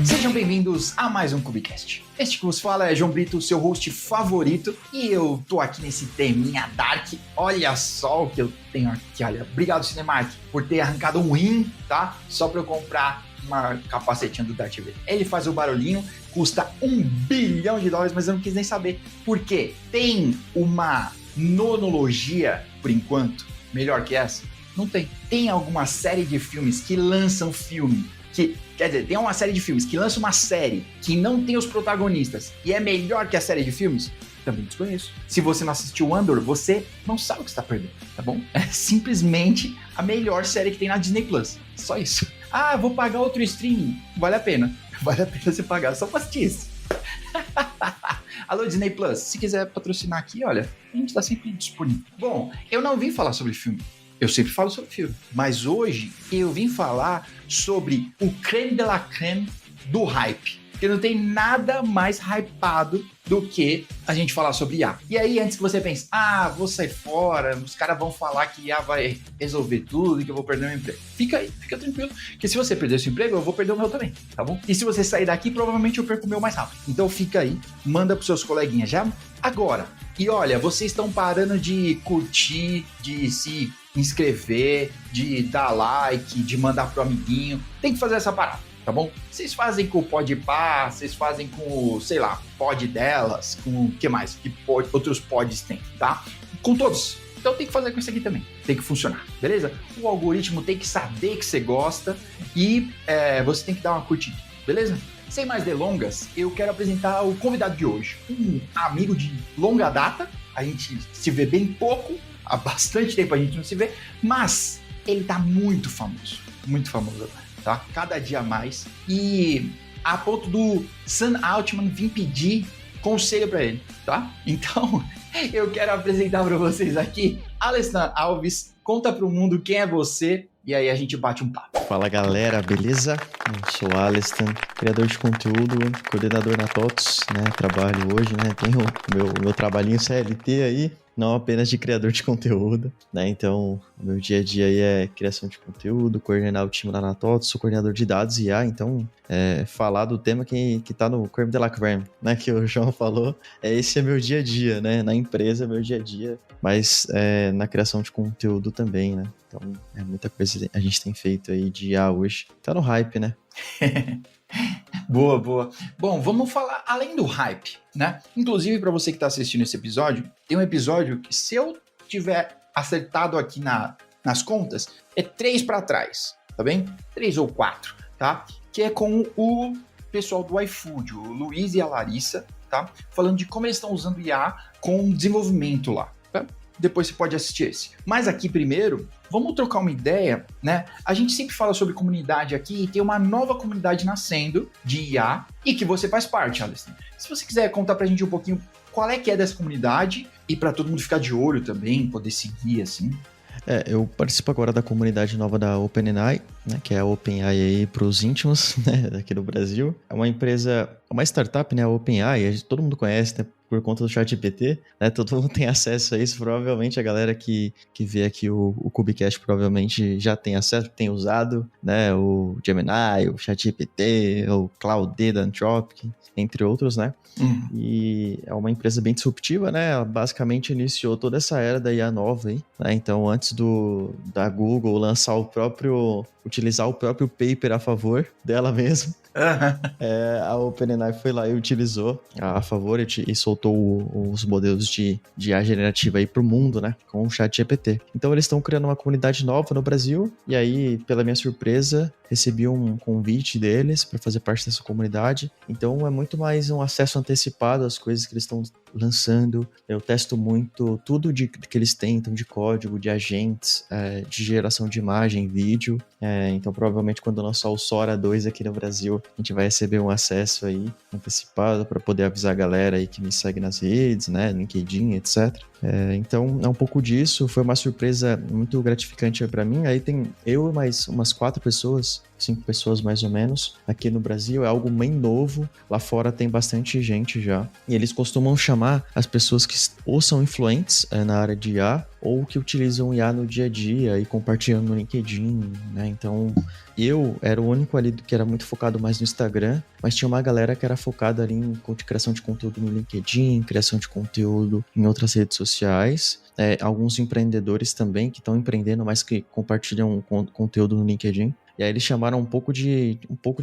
Sejam bem-vindos a mais um Cubicast. Este que vos fala é João Brito, seu host favorito, e eu tô aqui nesse teminha dark. Olha só o que eu tenho aqui, olha. Obrigado, Cinemark, por ter arrancado um rim, tá? Só pra eu comprar uma capacetinha do Darth Vader. Ele faz o barulhinho, custa $1 bilhão, mas eu não quis nem saber por quê. Tem uma nonologia, por enquanto, melhor que essa? Não tem. Tem alguma série de filmes que lançam filme quer dizer, tem uma série de filmes que lança uma série que não tem os protagonistas e é melhor que a série de filmes? Também desconheço. Se você não assistiu Andor, você não sabe o que está perdendo, tá bom? É simplesmente a melhor série que tem na Disney Plus. Só isso. Ah, vou pagar outro streaming. Vale a pena. Vale a pena você pagar só pra assistir isso. Alô, Disney Plus, se quiser patrocinar aqui, olha, a gente tá sempre disponível. Bom, eu não vim falar sobre filme. Eu sempre falo sobre filme, mas hoje eu vim falar sobre o creme de la creme do hype. Porque não tem nada mais hypado do que a gente falar sobre IA. E aí, antes que você pense, vou sair fora, os caras vão falar que IA vai resolver tudo e que eu vou perder meu emprego. Fica aí, fica tranquilo, porque se você perder seu emprego, eu vou perder o meu também, tá bom? E se você sair daqui, provavelmente eu perco o meu mais rápido. Então fica aí, manda pros seus coleguinhas já agora. E olha, vocês estão parando de curtir, de se inscrever, de dar like, de mandar pro amiguinho. Tem que fazer essa parada, tá bom? Vocês fazem com o Podpah, vocês fazem com o, sei lá, pod delas, com o que mais? Que outros pods tem, tá? Com todos. Então tem que fazer com isso aqui também. Tem que funcionar, beleza? O algoritmo tem que saber que você gosta e você tem que dar uma curtida, beleza? Sem mais delongas, eu quero apresentar o convidado de hoje. Um amigo de longa data, a gente se vê bem pouco, há bastante tempo a gente não se vê, mas ele tá muito famoso agora, tá? Cada dia mais. E a ponto do Sam Altman vir pedir conselho pra ele, tá? Então, eu quero apresentar pra vocês aqui, Alestan Alves. Conta pro mundo quem é você e aí a gente bate um papo. Fala galera, beleza? Eu sou o Alestan, criador de conteúdo, coordenador na TOTOS, né? Trabalho hoje, né? Tenho o meu trabalhinho CLT aí, não apenas de criador de conteúdo, né? Então, o meu dia a dia aí é criação de conteúdo, coordenar o time lá na TOTOS, sou coordenador de dados e IA, então falar do tema que tá no creme de la creme, né? Que o João falou, esse é meu dia a dia, né? Na empresa é meu dia a dia, mas na criação de conteúdo também, né? Então, muita coisa a gente tem feito aí de IA hoje. Tá no hype, né? Boa, boa. Bom, vamos falar além do hype, né? Inclusive, para você que está assistindo esse episódio, tem um episódio que, se eu tiver acertado aqui nas contas, é 3 para trás, tá bem? 3 ou 4, tá? Que é com o pessoal do iFood, o Luiz e a Larissa, tá? Falando de como eles estão usando IA com desenvolvimento lá, tá? Depois você pode assistir esse. Mas aqui primeiro, vamos trocar uma ideia, né? A gente sempre fala sobre comunidade aqui e tem uma nova comunidade nascendo de IA e que você faz parte, Alestan. Se você quiser contar pra gente um pouquinho qual é que é dessa comunidade e pra todo mundo ficar de olho também, poder seguir assim. Eu participo agora da comunidade nova da OpenAI, né, que é a OpenAI aí para os íntimos, né, aqui no Brasil. É uma empresa, uma startup, né, a OpenAI, todo mundo conhece, né, por conta do ChatGPT, né, todo mundo tem acesso a isso, provavelmente a galera que vê aqui o Cubicast provavelmente já tem acesso, tem usado, né, o Gemini, o ChatGPT, o Claude da Anthropic, entre outros, né, e é uma empresa bem disruptiva, né, ela basicamente iniciou toda essa era da IA nova aí, né, então antes da Google lançar utilizar o próprio paper a favor dela mesma, a OpenAI foi lá e utilizou a favor e soltou os modelos de IA generativa aí pro mundo, né, com o ChatGPT. Então eles estão criando uma comunidade nova no Brasil e aí, pela minha surpresa, recebi um convite deles para fazer parte dessa comunidade. Então é muito mais um acesso antecipado às coisas que eles estão lançando. Eu testo muito tudo que eles tentam de código, de agentes, de geração de imagem, vídeo. Então provavelmente quando lançar o Sora 2 aqui no Brasil, a gente vai receber um acesso aí antecipado para poder avisar a galera aí que me segue nas redes, né, LinkedIn, etc. Então é um pouco disso, foi uma surpresa muito gratificante para mim. Aí tem eu e mais umas 4 pessoas 5 pessoas mais ou menos. Aqui no Brasil é algo bem novo, lá fora tem bastante gente já. E eles costumam chamar as pessoas que ou são influentes na área de IA, ou que utilizam IA no dia a dia e compartilhando no LinkedIn, né? Então, eu era o único ali que era muito focado mais no Instagram, mas tinha uma galera que era focada ali em criação de conteúdo no LinkedIn, criação de conteúdo em outras redes sociais. Alguns empreendedores também que estão empreendendo, mas que compartilham conteúdo no LinkedIn. E aí eles chamaram um pouco de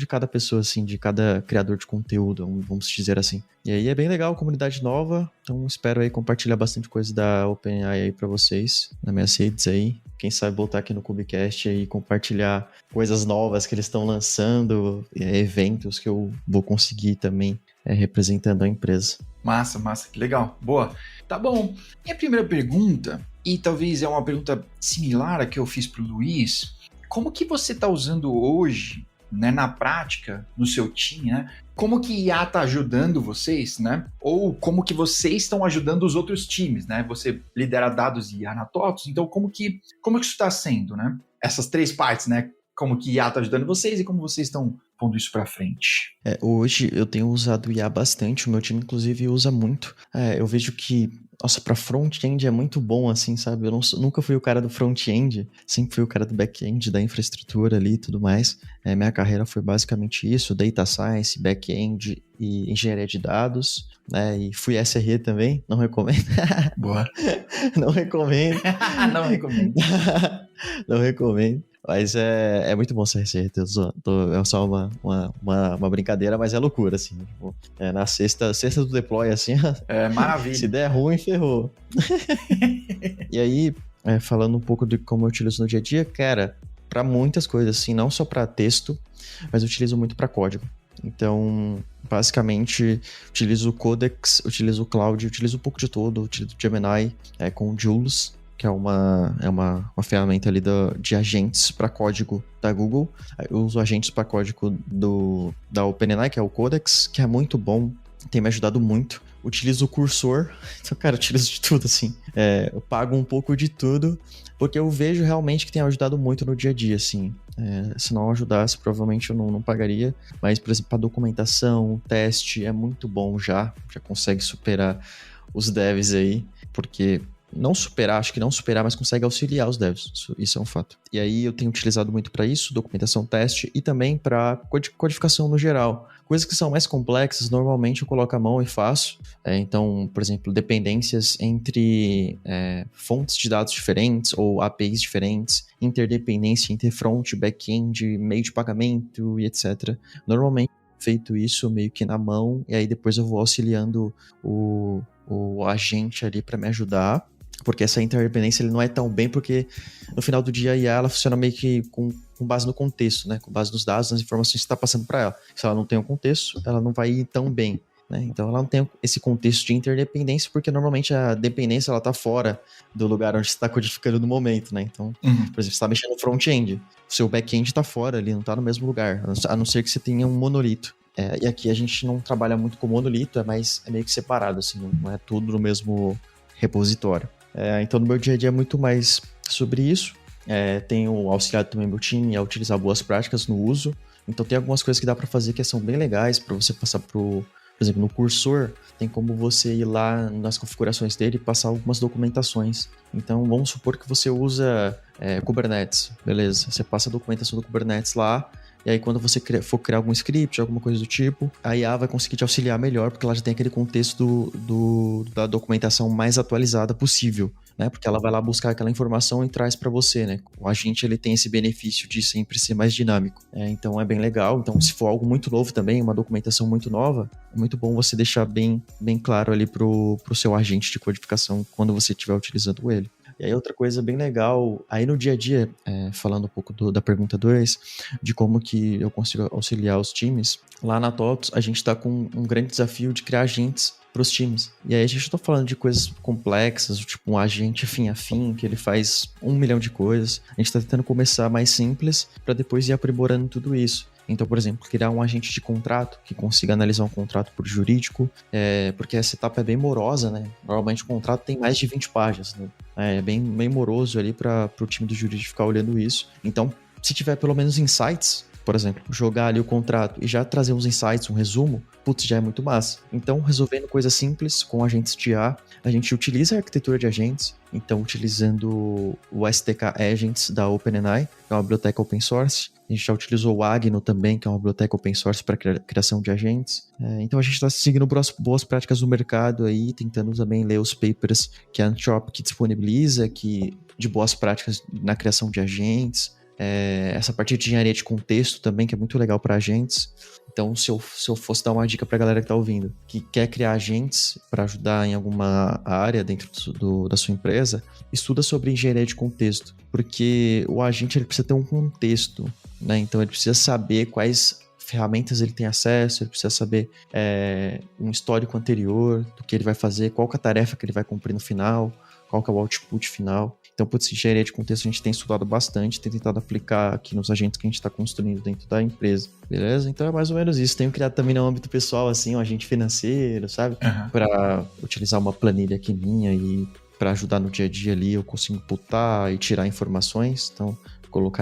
cada pessoa, assim, de cada criador de conteúdo, vamos dizer assim. E aí é bem legal, comunidade nova, então espero aí compartilhar bastante coisa da OpenAI aí pra vocês, nas minhas redes aí. Quem sabe voltar aqui no Cubicast e compartilhar coisas novas que eles estão lançando, eventos que eu vou conseguir também representando a empresa. Massa, que legal. Boa. Tá bom. Minha primeira pergunta, e talvez é uma pergunta similar à que eu fiz pro Luiz, como que você está usando hoje, né, na prática, no seu time, né? Como que IA está ajudando vocês, né? Ou como que vocês estão ajudando os outros times, né? Você lidera dados IA na TOTVS, então como que isso está sendo, né? Essas 3 partes, né? Como que IA está ajudando vocês e como vocês estão pondo isso para frente. Hoje eu tenho usado IA bastante, o meu time inclusive usa muito. Eu vejo que, nossa, para front-end é muito bom, assim, sabe? Eu nunca fui o cara do front-end, sempre fui o cara do back-end, da infraestrutura ali e tudo mais. Minha carreira foi basicamente isso, data science, back-end e engenharia de dados, né? E fui SRE também, não recomendo. Boa. Não recomendo. Não recomendo. Não recomendo. Mas é muito bom ser SRE, é só uma brincadeira, mas é loucura, assim. Tipo, na sexta do deploy, assim, maravilha. Se der ruim, ferrou. E aí, falando um pouco de como eu utilizo no dia a dia, cara, para muitas coisas, assim, não só para texto, mas eu utilizo muito para código. Então, basicamente, utilizo o Codex, utilizo o Cloud, utilizo um pouco de tudo, utilizo o Gemini com o Jules, que é uma ferramenta ali de agentes para código da Google. Eu uso agentes para código da OpenAI, que é o Codex, que é muito bom, tem me ajudado muito. Utilizo o Cursor, então, cara, eu utilizo de tudo, assim. Eu pago um pouco de tudo, porque eu vejo realmente que tem ajudado muito no dia a dia, assim. Se não ajudasse, provavelmente eu não pagaria. Mas, por exemplo, para documentação, teste, é muito bom já consegue superar os devs aí, porque... acho que não superar, mas consegue auxiliar os devs. Isso é um fato. E aí eu tenho utilizado muito para isso, documentação, teste e também para codificação no geral. Coisas que são mais complexas, normalmente eu coloco a mão e faço. Então, por exemplo, dependências entre fontes de dados diferentes ou APIs diferentes, interdependência entre front, back-end, meio de pagamento e etc. Normalmente feito isso meio que na mão e aí depois eu vou auxiliando o agente ali para me ajudar. Porque essa interdependência ele não é tão bem, porque no final do dia a IA ela funciona meio que com base no contexto, né? Com base nos dados, nas informações que você está passando para ela. Se ela não tem um contexto, ela não vai ir tão bem, né? Então ela não tem esse contexto de interdependência, porque normalmente a dependência ela está fora do lugar onde você está codificando no momento, né? Então, por exemplo, você está mexendo no front-end, o seu back-end está fora ali, não está no mesmo lugar, a não ser que você tenha um monolito. E aqui a gente não trabalha muito com monolito, é meio que separado, assim, não é tudo no mesmo repositório. Então, no meu dia a dia é muito mais sobre isso. Tenho auxiliado também meu time a utilizar boas práticas no uso. Então, tem algumas coisas que dá para fazer que são bem legais para você passar por exemplo, no Cursor, tem como você ir lá nas configurações dele e passar algumas documentações. Então, vamos supor que você usa Kubernetes, beleza? Você passa a documentação do Kubernetes lá, e aí quando você for criar algum script, alguma coisa do tipo, a IA vai conseguir te auxiliar melhor, porque ela já tem aquele contexto da documentação mais atualizada possível, né? Porque ela vai lá buscar aquela informação e traz para você, né? O agente, ele tem esse benefício de sempre ser mais dinâmico. Então é bem legal. Então, se for algo muito novo também, uma documentação muito nova, é muito bom você deixar bem claro ali pro seu agente de codificação quando você estiver utilizando ele. E aí outra coisa bem legal, aí no dia a dia, falando um pouco da pergunta 2, de como que eu consigo auxiliar os times, lá na TOTVS a gente está com um grande desafio de criar agentes para os times. E aí a gente não está falando de coisas complexas, tipo um agente fim a fim, que ele faz 1 milhão de coisas. A gente está tentando começar mais simples para depois ir aprimorando tudo isso. Então, por exemplo, criar um agente de contrato que consiga analisar um contrato por jurídico, porque essa etapa é bem morosa, né? Normalmente o contrato tem mais de 20 páginas, né? É bem moroso ali para o time do jurídico ficar olhando isso. Então, se tiver pelo menos insights por exemplo, jogar ali o contrato e já trazer uns insights, um resumo, putz, já é muito massa. Então, resolvendo coisas simples com agentes de IA, a gente utiliza a arquitetura de agentes, então utilizando o SDK Agents da OpenAI, que é uma biblioteca open source. A gente já utilizou o Agno também, que é uma biblioteca open source para criação de agentes. Então a gente está seguindo boas práticas do mercado aí, tentando também ler os papers que a Anthropic disponibiliza, de boas práticas na criação de agentes. Essa parte de engenharia de contexto também, que é muito legal para agentes. Então, se eu fosse dar uma dica para a galera que está ouvindo, que quer criar agentes para ajudar em alguma área dentro da sua empresa, estuda sobre engenharia de contexto, porque o agente ele precisa ter um contexto, né? Então, ele precisa saber quais ferramentas ele tem acesso, ele precisa saber um histórico anterior do que ele vai fazer, qual que é a tarefa que ele vai cumprir no final, qual que é o output final. Então, engenharia de contexto a gente tem estudado bastante, tem tentado aplicar aqui nos agentes que a gente está construindo dentro da empresa, beleza? Então é mais ou menos isso. Tenho criado também no âmbito pessoal, assim, um agente financeiro, sabe? Para utilizar uma planilha aqui minha e para ajudar no dia a dia ali, eu consigo imputar e tirar informações. Então,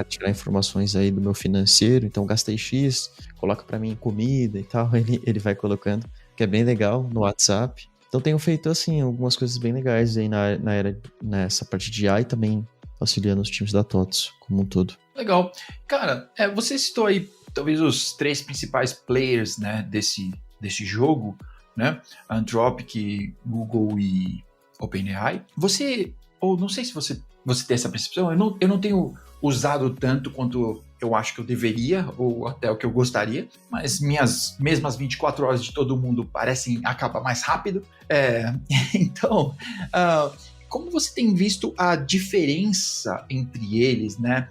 tirar informações aí do meu financeiro. Então, gastei X, coloca para mim comida e tal, ele vai colocando, que é bem legal no WhatsApp. Então tenho feito, assim, algumas coisas bem legais aí nessa parte de AI e também auxiliando os times da TOTS como um todo. Legal. Cara, você citou aí talvez os 3 principais players, né, desse jogo, né? Anthropic, Google e OpenAI. Ou não sei se você tem essa percepção, eu não tenho usado tanto quanto eu acho que eu deveria, ou até o que eu gostaria, mas minhas mesmas 24 horas de todo mundo parecem acabar mais rápido. Então, como você tem visto a diferença entre eles, né?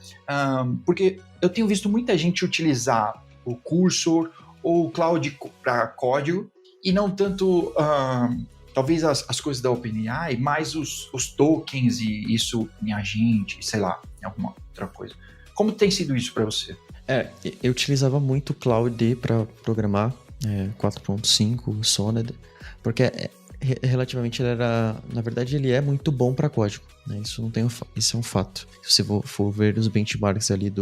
Porque eu tenho visto muita gente utilizar o Cursor ou o Claude para código, e não tanto... talvez as coisas da OpenAI, mais os tokens e isso em agente, sei lá, em alguma outra coisa. Como tem sido isso para você? Eu utilizava muito o Claude para programar, 4.5, Sonnet, porque relativamente na verdade ele é muito bom para código, né? Isso é um fato. Se você for ver os benchmarks ali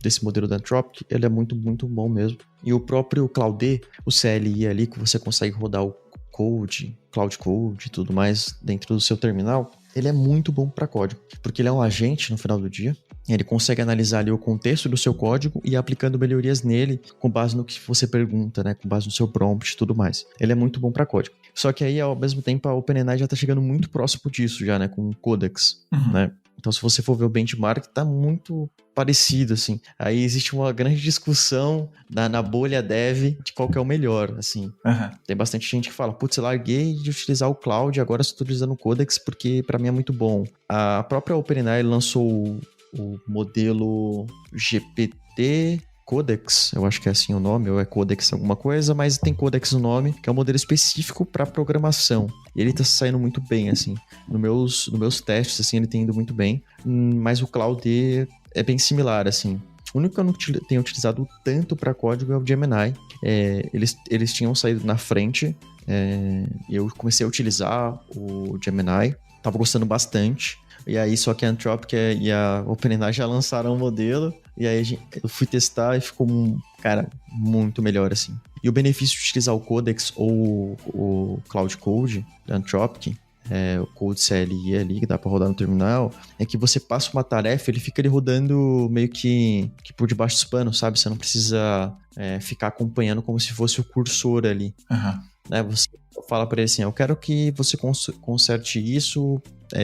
desse modelo da Anthropic, ele é muito, muito bom mesmo. E o próprio Claude, o CLI ali, que você consegue rodar o Cloud Code e tudo mais dentro do seu terminal, ele é muito bom para código, porque ele é um agente no final do dia, ele consegue analisar ali o contexto do seu código e ir aplicando melhorias nele com base no que você pergunta, né, com base no seu prompt e tudo mais. Ele é muito bom para código. Só que aí, ao mesmo tempo, a OpenAI já está chegando muito próximo disso já, né, com o Codex, né? Então, se você for ver o benchmark, tá muito parecido, assim. Aí existe uma grande discussão na bolha dev de qual que é o melhor, assim. Tem bastante gente que fala, putz, eu larguei de utilizar o Cloud, agora estou utilizando o Codex porque para mim é muito bom. A própria OpenAI lançou o modelo GPT Codex, eu acho que é assim o nome, ou é Codex alguma coisa, mas tem Codex no nome, que é um modelo específico para programação. E ele tá saindo muito bem, assim. Nos meus testes, assim, ele tem indo muito bem. Mas o Claude é bem similar, assim. O único que eu não tenho utilizado tanto para código é o Gemini. Eles tinham saído na frente. Eu comecei a utilizar o Gemini. Tava gostando bastante. E aí, só que a Anthropic e a OpenAI já lançaram o modelo. E aí, eu fui testar e ficou, cara, muito melhor, assim. E o benefício de utilizar o Codex ou o Cloud Code da Anthropic, o Code CLI ali, que dá pra rodar no terminal, é que você passa uma tarefa, ele fica ali rodando meio que por debaixo dos panos, sabe? Você não precisa ficar acompanhando como se fosse o cursor ali. Né? Você fala para ele assim, eu quero que você conserte isso,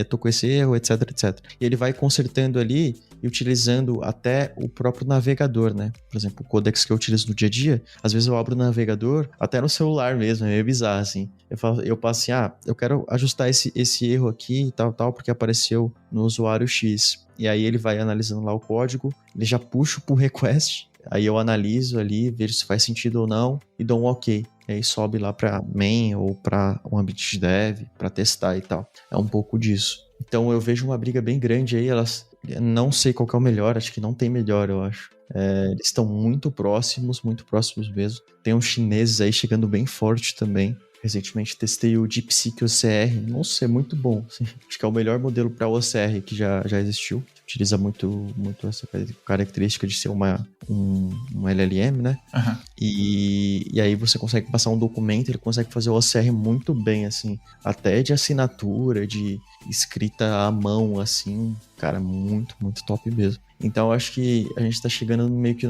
tô com esse erro, etc, etc. E ele vai consertando ali e utilizando até o próprio navegador, né? Por exemplo, o Codex que eu utilizo no dia a dia, às vezes eu abro o navegador, até no celular mesmo, é meio bizarro, assim. Eu passo assim, eu quero ajustar esse erro aqui e tal, porque apareceu no usuário X. E aí ele vai analisando lá o código, ele já puxa o pull request, aí eu analiso ali, vejo se faz sentido ou não e dou um ok. E aí sobe lá para main ou para um ambiente de dev, para testar e tal. É um pouco disso. Então eu vejo uma briga bem grande aí, não sei qual que é o melhor, acho que não tem melhor, eu acho. Eles estão muito próximos mesmo. Tem uns chineses aí chegando bem forte também. Recentemente testei o DeepSeek OCR. Nossa, é muito bom. Assim. Acho que é o melhor modelo para OCR que já existiu. Utiliza muito essa característica de ser um LLM, né? Uhum. E aí você consegue passar um documento, ele consegue fazer o OCR muito bem, assim. Até de assinatura, de escrita à mão, assim. Cara, muito top mesmo. Então, eu acho que a gente tá chegando meio que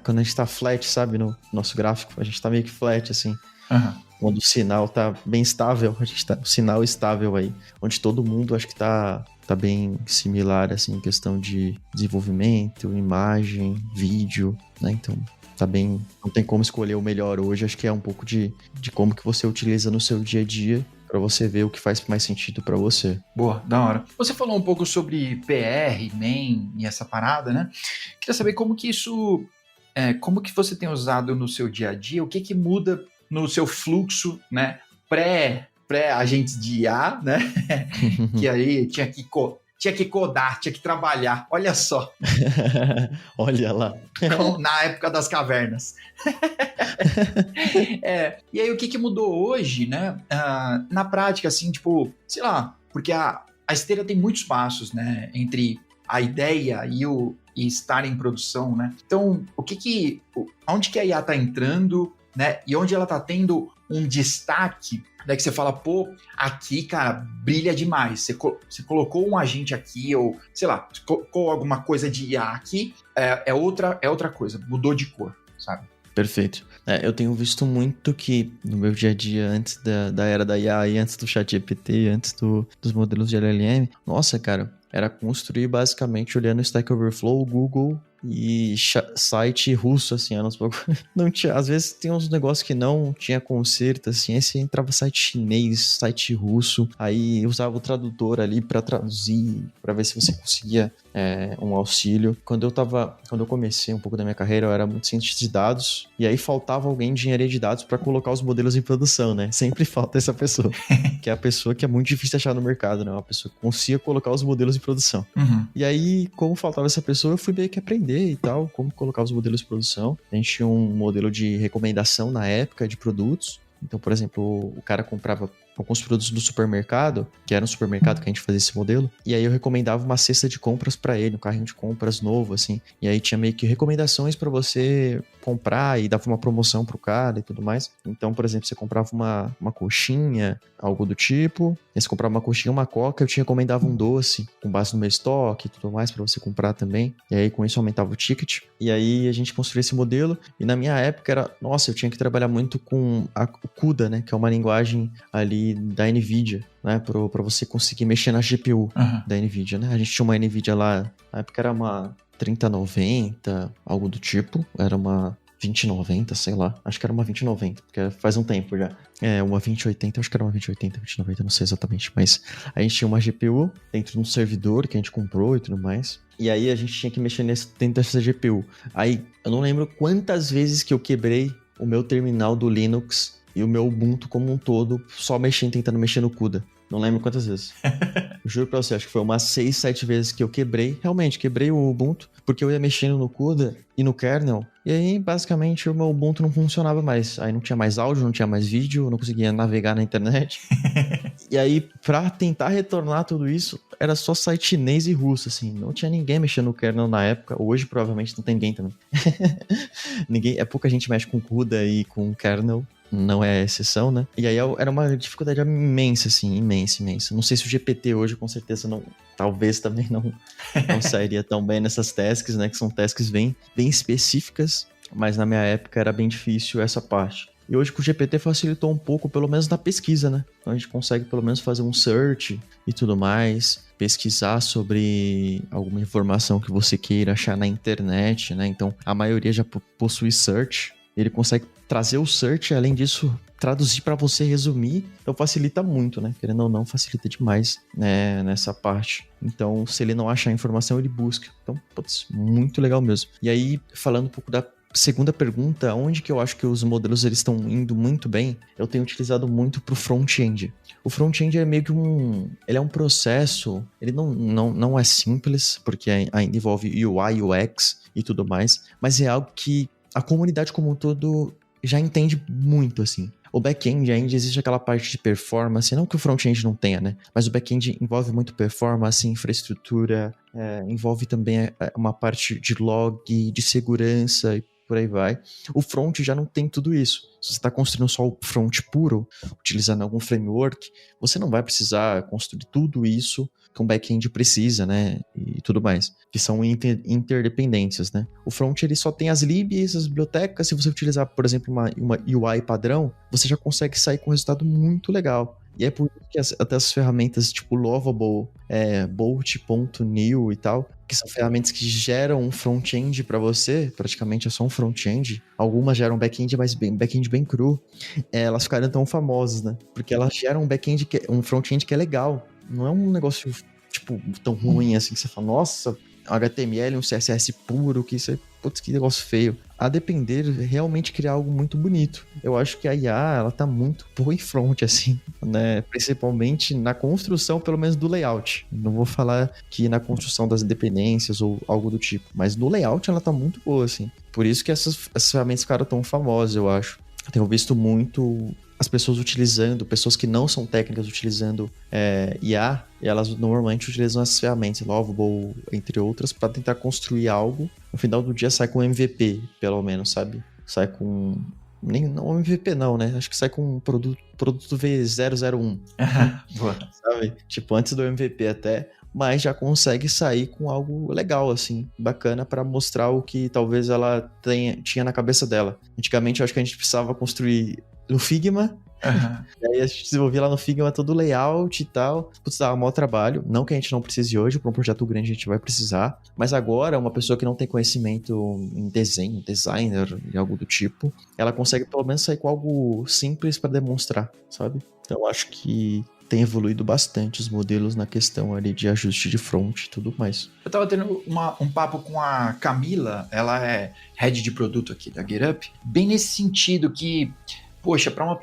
quando a gente tá flat, sabe? No nosso gráfico, a gente tá meio que flat, assim. Uhum. Quando o sinal tá bem estável, a gente tá no sinal estável aí, onde todo mundo acho que tá bem similar, assim, em questão de desenvolvimento, imagem, vídeo, né? Então, tá bem, não tem como escolher o melhor hoje, acho que é um pouco de como que você utiliza no seu dia a dia para você ver o que faz mais sentido para você. Boa, da hora. Você falou um pouco sobre PR, NEM e essa parada, né? Queria saber como que isso, como que você tem usado no seu dia a dia, o que muda no seu fluxo, né? Pré-agentes de IA, né? Que aí tinha que codar, tinha que trabalhar. Olha só. Olha lá. Na época das cavernas. E aí, o que mudou hoje, né? Na prática, assim, tipo, sei lá, porque a esteira tem muitos passos, né? Entre a ideia e estar em produção, né? Então, onde que a IA tá entrando, né? E onde ela tá tendo um destaque, né? Que você fala, pô, aqui, cara, brilha demais. Você colocou um agente aqui, ou, sei lá, colocou alguma coisa de IA aqui, é outra coisa, mudou de cor, sabe? Perfeito. Eu tenho visto muito que no meu dia a dia, antes da era da IA e antes do ChatGPT, antes dos modelos de LLM, nossa, cara, era construir basicamente olhando Stack Overflow, Google e site russo, assim, não tinha, às vezes tem uns negócios que não tinha conserto, assim, aí você entrava site chinês, site russo, aí usava o tradutor ali para traduzir, para ver se você conseguia um auxílio. Quando eu comecei um pouco da minha carreira, eu era muito cientista de dados, e aí faltava alguém de engenharia de dados para colocar os modelos em produção, né? Sempre falta essa pessoa, que é a pessoa que é muito difícil achar no mercado, né? Uma pessoa que consiga colocar os modelos em produção. Uhum. E aí, como faltava essa pessoa, eu fui meio que aprender e tal, como colocar os modelos em produção. A gente tinha um modelo de recomendação na época de produtos. Então, por exemplo, o cara comprava alguns produtos do supermercado, que era um supermercado que a gente fazia esse modelo, e aí eu recomendava uma cesta de compras para ele, um carrinho de compras novo, assim, e aí tinha meio que recomendações para você comprar e dava uma promoção pro cara e tudo mais. Então, por exemplo, você comprava uma coxinha, algo do tipo, aí você comprava uma coxinha, uma coca, eu te recomendava um doce com base no meu estoque e tudo mais para você comprar também, e aí com isso aumentava o ticket, e aí a gente construiu esse modelo, e na minha época eu tinha que trabalhar muito com o CUDA, né, que é uma linguagem ali da NVIDIA, né, para você conseguir mexer na GPU da NVIDIA, né? A gente tinha uma NVIDIA lá, na época era uma 3090, algo do tipo, era uma 2090, sei lá, acho que era uma 2090, porque faz um tempo já. Uma 2080, acho que era uma 2080, 2090, não sei exatamente, mas a gente tinha uma GPU dentro de um servidor que a gente comprou e tudo mais, e aí a gente tinha que mexer dentro dessa GPU. Aí, eu não lembro quantas vezes que eu quebrei o meu terminal do Linux e o meu Ubuntu como um todo, só tentando mexer no CUDA. Não lembro quantas vezes. Eu juro pra você, acho que foi umas 6, 7 vezes que eu quebrei o Ubuntu, porque eu ia mexendo no CUDA e no kernel, e aí, basicamente, o meu Ubuntu não funcionava mais. Aí não tinha mais áudio, não tinha mais vídeo, eu não conseguia navegar na internet. E aí, pra tentar retornar tudo isso, era só site chinês e russo, assim. Não tinha ninguém mexendo no kernel na época. Hoje, provavelmente, não tem ninguém também. Pouca gente mexe com CUDA e com kernel. Não é exceção, né? E aí era uma dificuldade imensa, assim, imensa. Não sei se o GPT hoje, com certeza, não, talvez também não sairia tão bem nessas tasks, né? Que são tasks bem específicas, mas na minha época era bem difícil essa parte. E hoje com o GPT facilitou um pouco, pelo menos na pesquisa, né? Então a gente consegue pelo menos fazer um search e tudo mais, pesquisar sobre alguma informação que você queira achar na internet, né? Então a maioria já possui search. Ele consegue trazer o search, além disso, traduzir para você resumir. Então facilita muito, né? Querendo ou não, facilita demais, né, nessa parte. Então, se ele não achar a informação, ele busca. Então, putz, muito legal mesmo. E aí, falando um pouco da segunda pergunta, onde que eu acho que os modelos eles estão indo muito bem, eu tenho utilizado muito para o front-end. O front-end é meio que ele é um processo, ele não é simples, porque ainda envolve UI, UX e tudo mais, mas é algo que a comunidade como um todo já entende muito, assim. O back-end ainda existe aquela parte de performance, não que o front-end não tenha, né? Mas o back-end envolve muito performance, infraestrutura, envolve também uma parte de log, de segurança e por aí vai. O front já não tem tudo isso. Se você está construindo só o front puro, utilizando algum framework, você não vai precisar construir tudo isso que um back-end precisa, né? E tudo mais. Que são interdependências, né? O front, ele só tem as libs, as bibliotecas. Se você utilizar, por exemplo, uma UI padrão, você já consegue sair com um resultado muito legal. E é por isso que até as ferramentas tipo Lovable, Bolt.new e tal, que são ferramentas que geram um front-end para você, praticamente é só um front-end. Algumas geram back-end, mas back-end bem cru. Elas ficaram tão famosas, né? Porque elas geram um front-end que é legal. Não é um negócio, tipo, tão ruim assim, que você fala, nossa, HTML, um CSS puro, que isso é, putz, que negócio feio. A depender, realmente criar algo muito bonito. Eu acho que a IA, ela tá muito boa em front, assim, né? Principalmente na construção, pelo menos, do layout. Não vou falar que na construção das dependências ou algo do tipo, mas no layout ela tá muito boa, assim. Por isso que essas ferramentas ficaram tão famosas, eu acho. Eu tenho visto muito as pessoas utilizando, pessoas que não são técnicas utilizando IA, e elas normalmente utilizam essas ferramentas, Lovable, entre outras, para tentar construir algo. No final do dia sai com MVP, pelo menos, sabe? Sai com... Não MVP não, né? Acho que sai com um produto V001. Boa. Sabe? Tipo, antes do MVP até, mas já consegue sair com algo legal, assim, bacana para mostrar o que talvez ela tinha na cabeça dela. Antigamente eu acho que a gente precisava construir no Figma, e aí a gente desenvolvia lá no Figma todo o layout e tal. Putz, dava maior trabalho. Não que a gente não precise hoje, para um projeto grande a gente vai precisar. Mas agora, uma pessoa que não tem conhecimento em desenho, designer e algo do tipo, ela consegue pelo menos sair com algo simples para demonstrar, sabe? Então eu acho que tem evoluído bastante os modelos na questão ali de ajuste de front e tudo mais. Eu tava tendo um papo com a Camila, ela é head de produto aqui da GetUp, bem nesse sentido que, poxa, para uma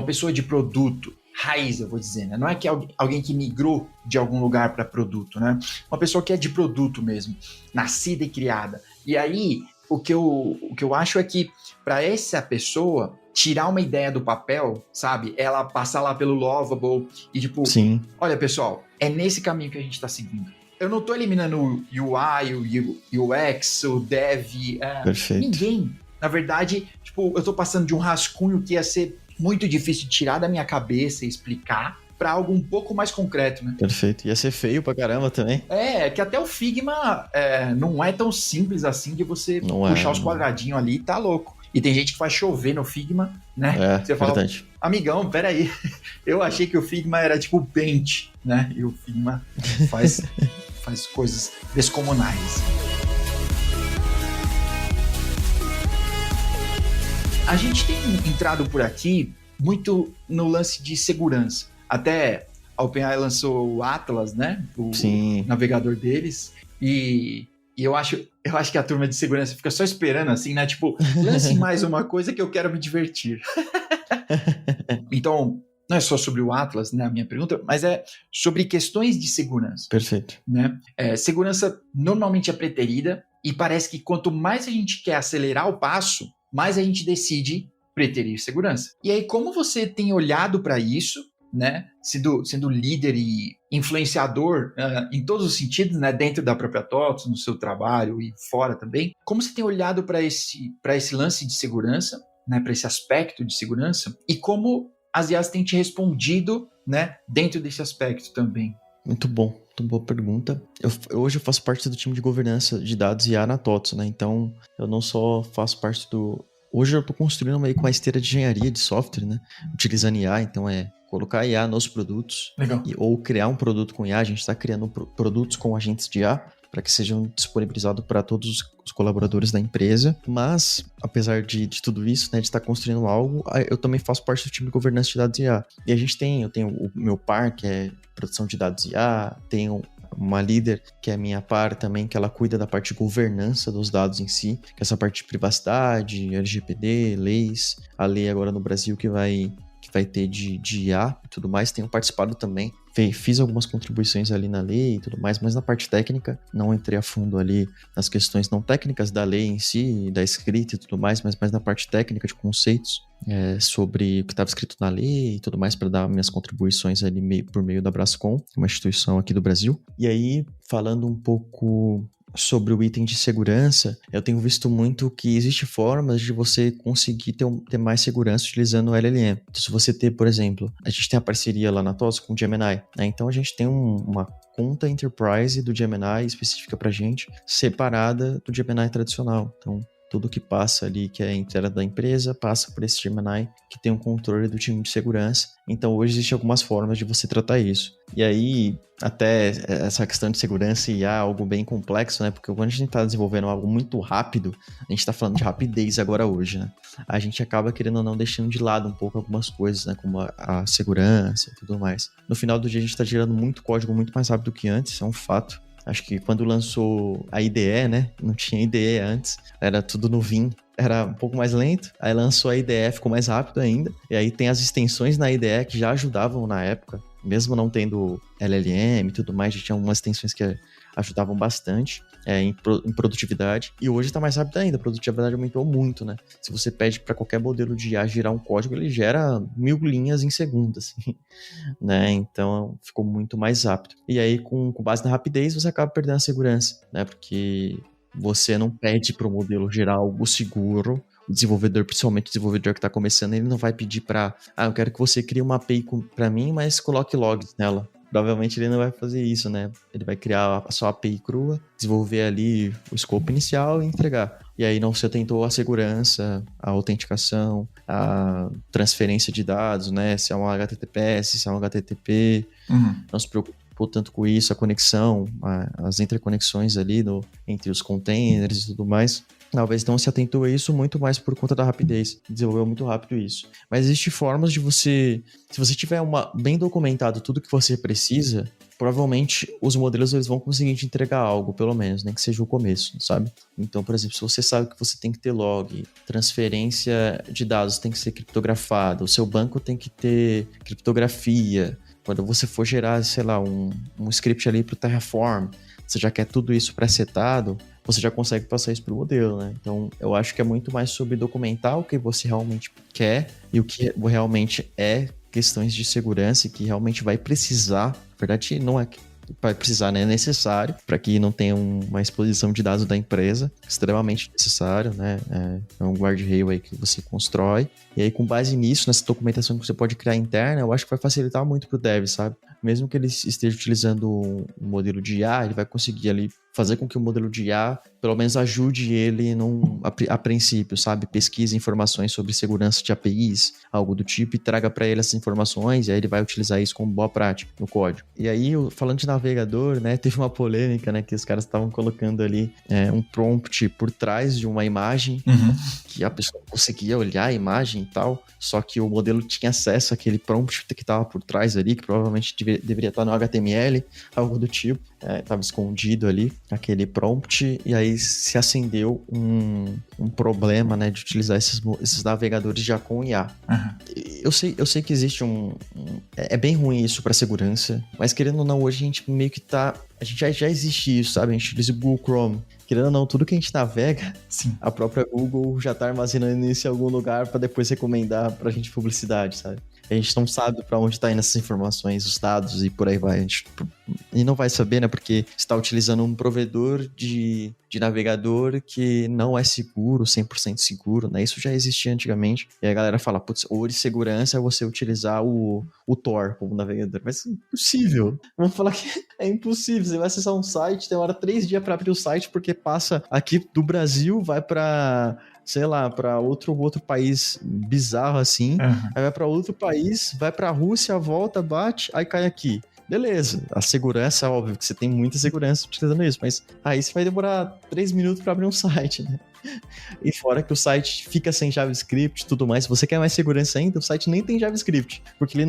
pessoa de produto raiz, eu vou dizer, né? Não é que alguém que migrou de algum lugar para produto, né? Uma pessoa que é de produto mesmo, nascida e criada. E aí, o que eu acho é que para essa pessoa tirar uma ideia do papel, sabe? Ela passar lá pelo Lovable e tipo, sim, olha pessoal, é nesse caminho que a gente está seguindo. Eu não tô eliminando o UI, o UX, o Dev, perfeito. Ninguém. Na verdade, tipo, eu tô passando de um rascunho que ia ser muito difícil de tirar da minha cabeça e explicar para algo um pouco mais concreto, né? Perfeito. Ia ser feio pra caramba também. Que até o Figma não é tão simples assim de você puxar os quadradinhos ali, tá louco. E tem gente que faz chover no Figma, né? Você fala, verdade. Amigão, peraí, eu achei que o Figma era tipo o Paint, né? E o Figma faz coisas descomunais. A gente tem entrado por aqui muito no lance de segurança. Até a OpenAI lançou o Atlas, né? O navegador deles. E eu acho que a turma de segurança fica só esperando assim, né? Tipo, lance mais uma coisa que eu quero me divertir. Então, não é só sobre o Atlas, né? A minha pergunta, mas é sobre questões de segurança. Perfeito. Né? Segurança normalmente é preterida e parece que quanto mais a gente quer acelerar o passo, mais a gente decide preterir segurança. E aí, como você tem olhado para isso, né? Sendo líder e influenciador em todos os sentidos, né? Dentro da própria TOTOS, no seu trabalho e fora também, como você tem olhado para esse lance de segurança, né? Para esse aspecto de segurança, e como as IAs têm te respondido, né? Dentro desse aspecto também. Muito bom, muito boa pergunta. Hoje eu faço parte do time de governança de dados IA na TOTOS, né? Então, eu não só faço parte do... Hoje eu estou construindo meio com uma esteira de engenharia de software, né? Utilizando IA, então colocar IA nos produtos. Legal. Ou criar um produto com IA. A gente está criando produtos com agentes de IA para que sejam disponibilizados para todos os colaboradores da empresa. Mas, apesar de tudo isso, né, de estar construindo algo, eu também faço parte do time de governança de dados IA. E eu tenho o meu par, que é produção de dados IA, tenho uma líder, que é a minha par também, que ela cuida da parte de governança dos dados em si, que é essa parte de privacidade, LGPD, leis, a lei agora no Brasil que vai ter de IA e tudo mais. Tenho participado também fiz algumas contribuições ali na lei e tudo mais, mas na parte técnica, não entrei a fundo ali nas questões não técnicas da lei em si, da escrita e tudo mais, mas mais na parte técnica de conceitos, sobre o que estava escrito na lei e tudo mais, para dar minhas contribuições ali por meio da Brascom, uma instituição aqui do Brasil. E aí, falando um pouco sobre o item de segurança, eu tenho visto muito que existe formas de você conseguir ter mais segurança utilizando o LLM. Então, se você ter, por exemplo, a gente tem a parceria lá na TOS com o Gemini, né? Então a gente tem uma conta Enterprise do Gemini específica pra gente, separada do Gemini tradicional. Então, tudo que passa ali, que é a entrada da empresa, passa por esse Gemini, que tem um controle do time de segurança. Então, hoje existem algumas formas de você tratar isso. E aí, até essa questão de segurança e é algo bem complexo, né? Porque quando a gente está desenvolvendo algo muito rápido, a gente está falando de rapidez agora hoje, né? A gente acaba, querendo ou não, deixando de lado um pouco algumas coisas, né? Como a segurança e tudo mais. No final do dia, a gente está gerando muito código muito mais rápido que antes, é um fato. Acho que quando lançou a IDE, né? Não tinha IDE antes, era tudo no Vim. Era um pouco mais lento, aí lançou a IDE, ficou mais rápido ainda. E aí tem as extensões na IDE que já ajudavam na época, mesmo não tendo LLM e tudo mais, já tinha algumas extensões que ajudavam bastante em produtividade. E hoje está mais rápido ainda, a produtividade aumentou muito, né? Se você pede para qualquer modelo de IA gerar um código, ele gera 1000 linhas em segundo, assim, né? Então ficou muito mais rápido. E aí, com base na rapidez, você acaba perdendo a segurança, né? Porque você não pede para o modelo gerar algo seguro. O desenvolvedor, principalmente o desenvolvedor que está começando, ele não vai pedir para, eu quero que você crie uma API para mim, mas coloque logs nela. Provavelmente ele não vai fazer isso, né? Ele vai criar a sua API crua, desenvolver ali o escopo inicial e entregar. E aí não se atentou à segurança, à autenticação, à transferência de dados, né? Se é um HTTPS, se é um HTTP. Não se preocupou tanto com isso, a conexão, as interconexões ali entre os containers e tudo mais. Talvez não se atentou a isso muito mais por conta da rapidez. Desenvolveu muito rápido isso. Mas existem formas de você... Se você tiver bem documentado tudo que você precisa, provavelmente os modelos eles vão conseguir te entregar algo, pelo menos, nem que seja o começo, sabe? Então, por exemplo, se você sabe que você tem que ter log, transferência de dados tem que ser criptografada, o seu banco tem que ter criptografia, quando você for gerar, sei lá, um script ali para o Terraform, você já quer tudo isso pré-setado, você já consegue passar isso para o modelo, né? Então, eu acho que é muito mais sobre documentar o que você realmente quer e o que realmente é questões de segurança e que realmente vai precisar. Na verdade, não é que vai precisar, né? É necessário para que não tenha uma exposição de dados da empresa, extremamente necessário, né? É um guardrail aí que você constrói. E aí, com base nisso, nessa documentação que você pode criar interna, eu acho que vai facilitar muito para o dev, sabe? Mesmo que ele esteja utilizando um modelo de IA, ele vai conseguir ali fazer com que o modelo de IA, pelo menos ajude ele a princípio, sabe? Pesquise informações sobre segurança de APIs, algo do tipo, e traga para ele essas informações, e aí ele vai utilizar isso como boa prática no código. E aí, falando de navegador, né? Teve uma polêmica, né? Que os caras estavam colocando ali um prompt por trás de uma imagem, que a pessoa conseguia olhar a imagem e tal, só que o modelo tinha acesso àquele prompt que estava por trás ali, que provavelmente deveria estar no HTML, algo do tipo. Estava escondido ali, aquele prompt, e aí se acendeu um problema, né, de utilizar esses navegadores já com IA. Eu sei que existe é bem ruim isso para segurança, mas querendo ou não, hoje a gente meio que a gente já existe isso, sabe? A gente utiliza o Google Chrome. Querendo ou não, tudo que a gente navega, sim, a própria Google já tá armazenando isso em algum lugar para depois recomendar pra gente publicidade, sabe? A gente não sabe para onde tá indo essas informações, os dados e por aí vai. E não vai saber, né? Porque você tá utilizando um provedor de navegador que não é seguro, 100% seguro, né? Isso já existia antigamente. E a galera fala, putz, ou de segurança é você utilizar o Tor como navegador. Mas é impossível. Vamos falar que é impossível. Você vai acessar um site, demora 3 dias para abrir o site, porque passa aqui do Brasil, vai para... sei lá, para outro país bizarro assim, aí vai para outro país, vai para a Rússia, volta, bate, aí cai aqui. Beleza, a segurança, óbvio que você tem muita segurança utilizando isso, mas aí você vai demorar 3 minutos para abrir um site, né? E fora que o site fica sem JavaScript e tudo mais, se você quer mais segurança ainda, o site nem tem JavaScript, porque ele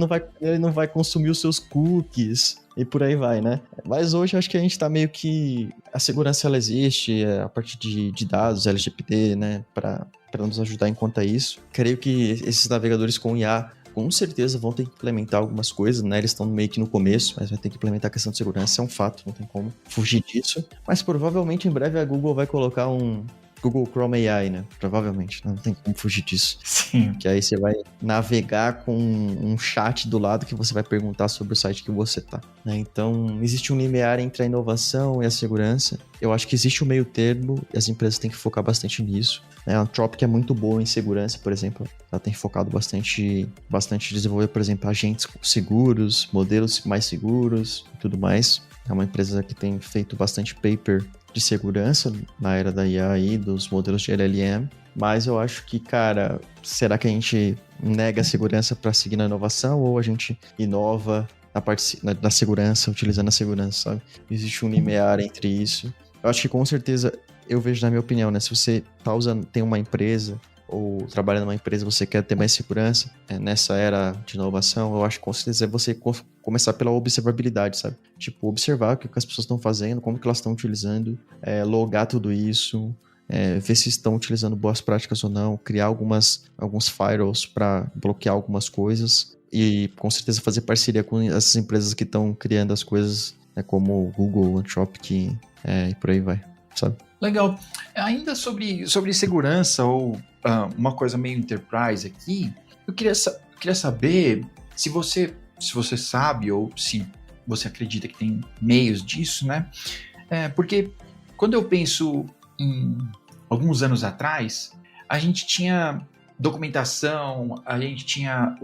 não vai consumir os seus cookies e por aí vai, né? Mas hoje eu acho que a gente tá meio que... A segurança, ela existe a partir de dados, LGPD, né? Para nos ajudar em conta isso. Creio que esses navegadores com IA com certeza vão ter que implementar algumas coisas, né? Eles estão meio que no começo, mas vai ter que implementar a questão de segurança, é um fato, não tem como fugir disso. Mas provavelmente em breve a Google vai colocar um Google Chrome AI, né? Provavelmente, não tem como fugir disso. Sim. Que aí você vai navegar com um chat do lado que você vai perguntar sobre o site que você tá, né? Então, existe um limiar entre a inovação e a segurança. Eu acho que existe um meio termo e as empresas têm que focar bastante nisso. A Anthropic é muito boa em segurança, por exemplo. Ela tem focado bastante em desenvolver, por exemplo, agentes seguros, modelos mais seguros e tudo mais. É uma empresa que tem feito bastante paper de segurança na era da IA e dos modelos de LLM. Mas eu acho que, cara, será que a gente nega a segurança para seguir na inovação ou a gente inova na parte da segurança, utilizando a segurança, sabe? Existe um limiar entre isso. Eu acho que com certeza, eu vejo na minha opinião, né? Se você tem uma empresa ou trabalha numa empresa, você quer ter mais segurança nessa era de inovação, eu acho que com certeza é você começar pela observabilidade, sabe? Tipo, observar o que as pessoas estão fazendo, como que elas estão utilizando, logar tudo isso, ver se estão utilizando boas práticas ou não, criar alguns firewalls para bloquear algumas coisas e com certeza fazer parceria com essas empresas que estão criando as coisas, como o Google, Anthropic e por aí vai, sabe? Legal. Ainda sobre segurança ou uma coisa meio enterprise aqui, eu queria saber se você sabe ou se você acredita que tem meios disso, né? Porque quando eu penso em alguns anos atrás, a gente tinha documentação, a gente tinha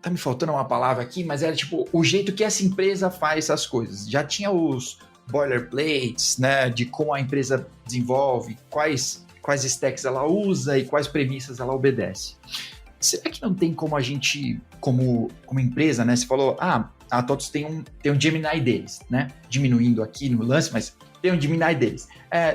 tá me faltando uma palavra aqui, mas era tipo o jeito que essa empresa faz as coisas. Já tinha os boilerplates, né, de como a empresa desenvolve, quais stacks ela usa e quais premissas ela obedece. Será que não tem como a gente, como empresa, né, você falou, a TOTVS tem um Gemini deles, né, diminuindo aqui no lance, mas tem um Gemini deles.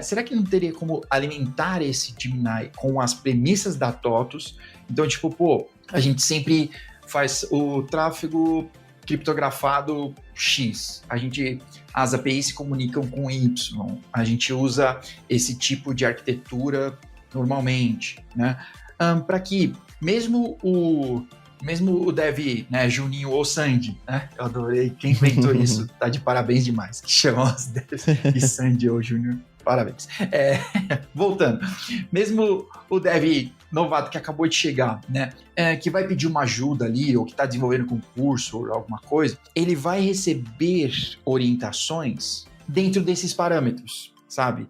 Será que não teria como alimentar esse Gemini com as premissas da TOTVS? Então, tipo, a gente sempre faz o tráfego criptografado X, as APIs se comunicam com Y, a gente usa esse tipo de arquitetura normalmente, né? Para que mesmo o dev, né, Juninho ou Sandy, né? Eu adorei, quem inventou isso, tá de parabéns demais, que chamam os devs de Sandy ou Júnior, parabéns. Voltando, mesmo o dev novato que acabou de chegar, né, que vai pedir uma ajuda ali, ou que está desenvolvendo concurso ou alguma coisa, ele vai receber orientações dentro desses parâmetros, sabe?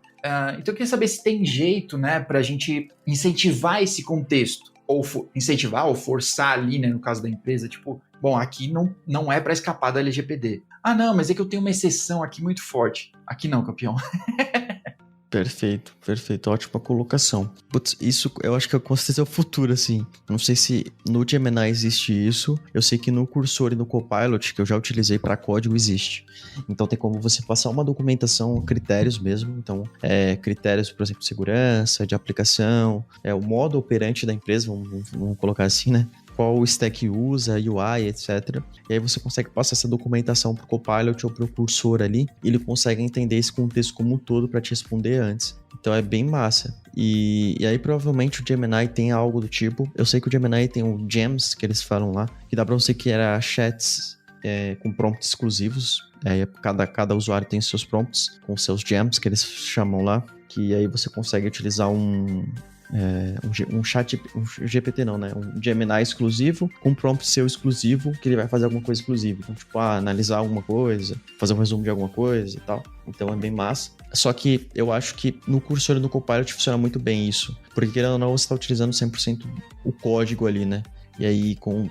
Então eu queria saber se tem jeito, né, para a gente incentivar esse contexto, ou incentivar ou forçar ali, né, no caso da empresa, tipo, bom, aqui não é para escapar da LGPD. Ah, não, mas é que eu tenho uma exceção aqui muito forte. Aqui não, campeão. Perfeito, ótima colocação. Putz, isso eu acho que com certeza é o futuro, assim. Não sei se no Gemini existe isso, eu sei que no Cursor e no Copilot, que eu já utilizei para código, existe. Então tem como você passar uma documentação, critérios mesmo, então critérios, por exemplo, de segurança, de aplicação, o modo operante da empresa, vamos colocar assim, né? Qual stack usa, UI, etc. E aí você consegue passar essa documentação para o Copilot ou para o Cursor ali, e ele consegue entender esse contexto como um todo para te responder antes. Então é bem massa. E aí provavelmente o Gemini tem algo do tipo. Eu sei que o Gemini tem o Gems, que eles falam lá, que dá para você criar chats com prompts exclusivos. Cada usuário tem seus prompts com seus gems, que eles chamam lá, que aí você consegue utilizar um GPT não, né? Um Gemini exclusivo com um prompt seu exclusivo, que ele vai fazer alguma coisa exclusiva. Então, tipo, analisar alguma coisa, fazer um resumo de alguma coisa e tal. Então é bem massa. Só que eu acho que no Cursor e no Copilot funciona muito bem isso. Porque, querendo ou não, você está utilizando 100% o código ali, né? E aí, com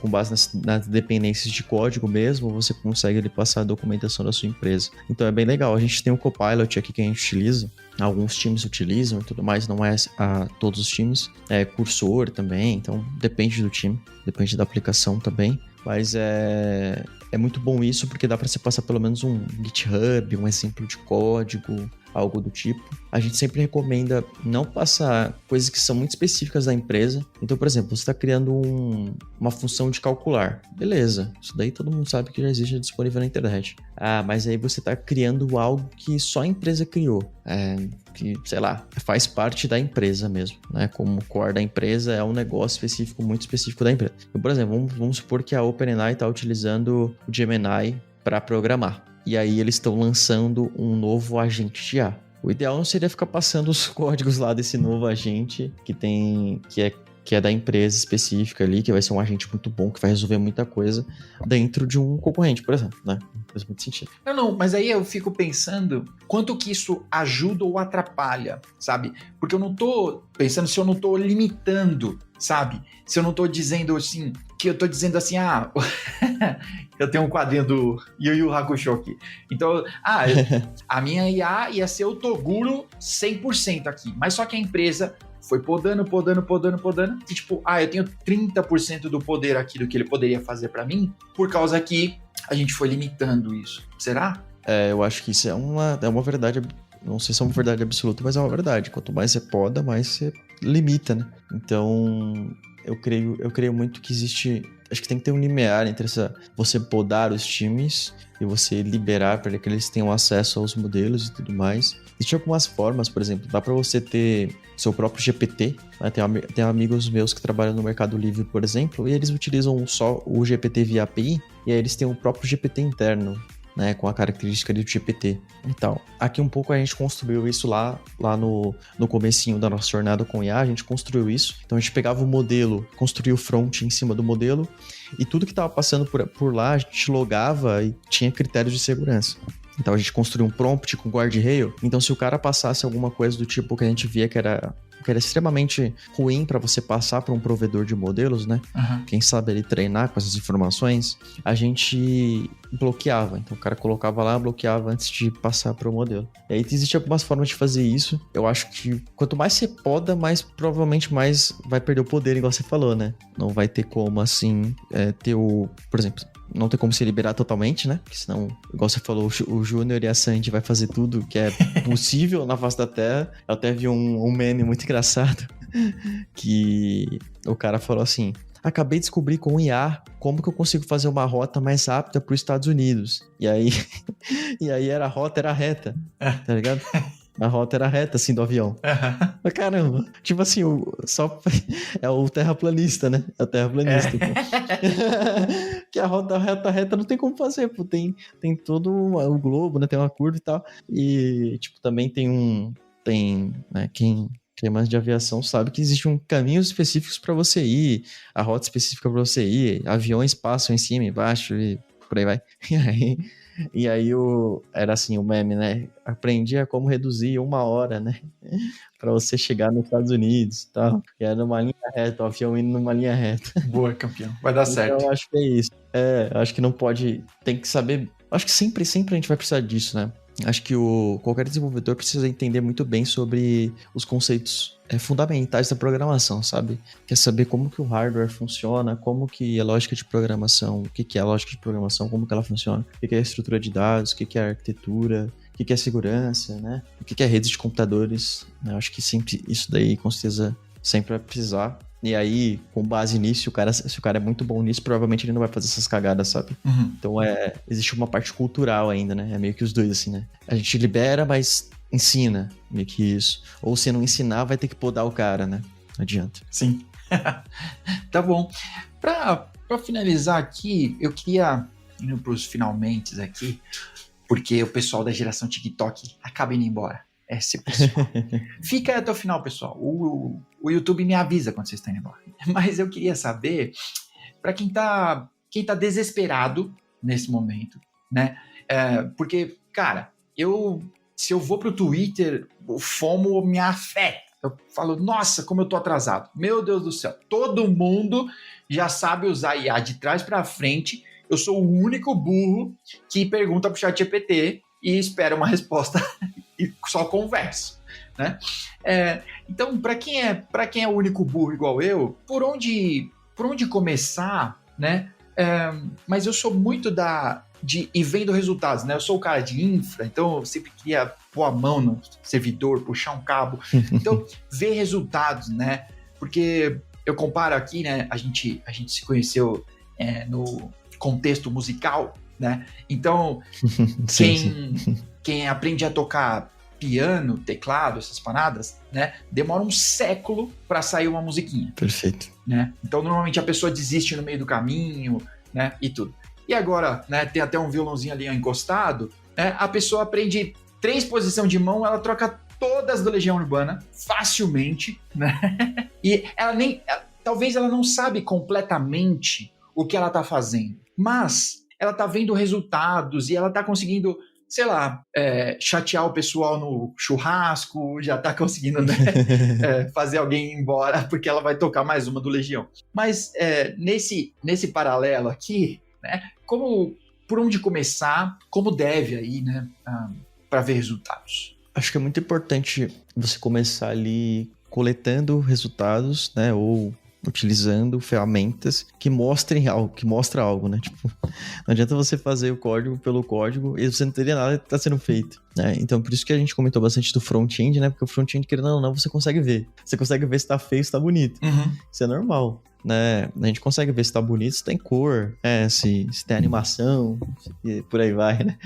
base nas dependências de código mesmo, você consegue ali passar a documentação da sua empresa. Então é bem legal. A gente tem o Copilot aqui que a gente utiliza. Alguns times utilizam e tudo mais, não é a todos os times. Cursor também, então depende do time, depende da aplicação também. Mas é muito bom isso, porque dá para você passar pelo menos um GitHub, um exemplo de código, algo do tipo. A gente sempre recomenda não passar coisas que são muito específicas da empresa. Então, por exemplo, você está criando uma função de calcular. Beleza, isso daí todo mundo sabe que já existe disponível na internet. Mas aí você está criando algo que só a empresa criou. que, sei lá, faz parte da empresa mesmo, né? Como o core da empresa é um negócio específico, muito específico da empresa. Então, por exemplo, vamos supor que a OpenAI está utilizando o Gemini para programar. E aí eles estão lançando um novo agente de IA. O ideal não seria ficar passando os códigos lá desse novo agente que é da empresa específica ali, que vai ser um agente muito bom, que vai resolver muita coisa dentro de um concorrente, por exemplo, né? Não faz muito sentido. Não, mas aí eu fico pensando quanto que isso ajuda ou atrapalha, sabe? Porque eu não tô pensando se eu não tô limitando, sabe? Se eu não tô dizendo assim, que eu tô dizendo assim, eu tenho um quadrinho do Yu Yu Hakusho aqui. Então, a minha IA ia ser o Toguro 100% aqui, mas só que a empresa foi podando, e tipo, eu tenho 30% do poder aqui do que ele poderia fazer pra mim, por causa que a gente foi limitando isso. Será? Eu acho que isso é uma verdade, não sei se é uma verdade absoluta, mas é uma verdade. Quanto mais você poda, mais você limita, né? Então, eu creio muito que existe... Acho que tem que ter um limiar entre você podar os times e você liberar para que eles tenham acesso aos modelos e tudo mais. Existem algumas formas, por exemplo, dá para você ter seu próprio GPT. Né? Tem amigos meus que trabalham no Mercado Livre, por exemplo, e eles utilizam só o GPT via API, e aí eles têm o próprio GPT interno, né, com a característica do GPT e tal. Aqui um pouco a gente construiu isso lá no comecinho da nossa jornada com IA, a gente construiu isso. Então a gente pegava o modelo, construía o front em cima do modelo, e tudo que estava passando por lá, a gente logava e tinha critérios de segurança. Então a gente construiu um prompt com guardrail. Então se o cara passasse alguma coisa do tipo que a gente via que era extremamente ruim para você passar para um provedor de modelos, né? Uhum. Quem sabe ele treinar com essas informações, a gente bloqueava. Então o cara colocava lá, bloqueava antes de passar para o modelo. E aí existem algumas formas de fazer isso. Eu acho que quanto mais você poda, mais provavelmente mais vai perder o poder, igual você falou, né? Não vai ter como, assim, ter por exemplo, não tem como se liberar totalmente, né? Porque senão, igual você falou, o Júnior e a Sandy vai fazer tudo que é possível na face da Terra. Eu até vi um meme muito engraçado que o cara falou assim: acabei de descobrir com o IA como que eu consigo fazer uma rota mais rápida para os Estados Unidos. E aí a rota era reta, tá ligado? A rota era reta, assim, do avião. Uhum. Caramba. Tipo assim, é o terraplanista, né? É o terraplanista. Que a rota reta não tem como fazer, pô. Tem todo o globo, né? Tem uma curva e tal. E, tipo, também né? Quem é mais de aviação sabe que existem caminhos específicos para você ir, a rota específica para você ir, aviões passam em cima, embaixo e por aí vai. E aí era assim o meme, né? Aprendi a como reduzir 1 hora, né? Pra você chegar nos Estados Unidos e tal. E era numa linha reta, o avião indo numa linha reta. Boa, campeão. Vai dar certo. Então, acho que é isso. Acho que não pode... Tem que saber... Acho que sempre a gente vai precisar disso, né? Acho que qualquer desenvolvedor precisa entender muito bem sobre os conceitos fundamentais da programação, sabe? Quer saber como que o hardware funciona, como que a lógica de programação, o que é a lógica de programação, como que ela funciona, o que é a estrutura de dados, o que é a arquitetura, o que é a segurança, né? O que é a rede de computadores. Eu acho que sempre isso daí, com certeza, sempre vai precisar. E aí, com base nisso, se o cara é muito bom nisso, provavelmente ele não vai fazer essas cagadas, sabe? Uhum. Então, existe uma parte cultural ainda, né? É meio que os dois, assim, né? A gente libera, mas ensina, meio que isso. Ou se não ensinar, vai ter que podar o cara, né? Não adianta. Sim. Tá bom. Pra finalizar aqui, eu queria ir pros finalmente aqui, porque o pessoal da geração TikTok acaba indo embora. Esse pessoal. Fica até o final, pessoal. O YouTube me avisa quando vocês estão indo embora. Mas eu queria saber, para quem tá desesperado nesse momento, né? Porque, cara, se eu vou pro Twitter, o FOMO me afeta. Eu falo, nossa, como eu tô atrasado. Meu Deus do céu. Todo mundo já sabe usar IA de trás para frente. Eu sou o único burro que pergunta pro ChatGPT e espera uma resposta e só converso, né? Então, para quem é o único burro igual eu, por onde começar, né? Mas eu sou muito de ir vendo resultados, né? Eu sou o cara de infra, então eu sempre queria pôr a mão no servidor, puxar um cabo. Então, ver resultados, né? Porque eu comparo aqui, né? A gente se conheceu no contexto musical, né? Então, quem aprende a tocar piano, teclado, essas paradas, né? Demora um século para sair uma musiquinha. Perfeito. Né? Então, normalmente a pessoa desiste no meio do caminho, né? E tudo. E agora, né? Tem até um violãozinho ali encostado, né? A pessoa aprende 3 posições de mão, ela troca todas da Legião Urbana facilmente, né? E talvez ela não sabe completamente o que ela tá fazendo, mas ela tá vendo resultados e ela tá conseguindo, sei lá, chatear o pessoal no churrasco, já tá conseguindo, né, fazer alguém ir embora porque ela vai tocar mais uma do Legião. Mas nesse paralelo aqui, né, por onde começar, como deve aí, né, para ver resultados? Acho que é muito importante você começar ali coletando resultados, né, ou utilizando ferramentas que mostrem algo, que mostra algo, né? Tipo, não adianta você fazer o código pelo código e você não teria nada que está sendo feito, né? Então, por isso que a gente comentou bastante do front-end, né? Porque o front-end, querendo ou não, você consegue ver. Você consegue ver se tá feio, se tá bonito. Uhum. Isso é normal, né? A gente consegue ver se tá bonito, se tem cor, se tem animação, e por aí vai, né?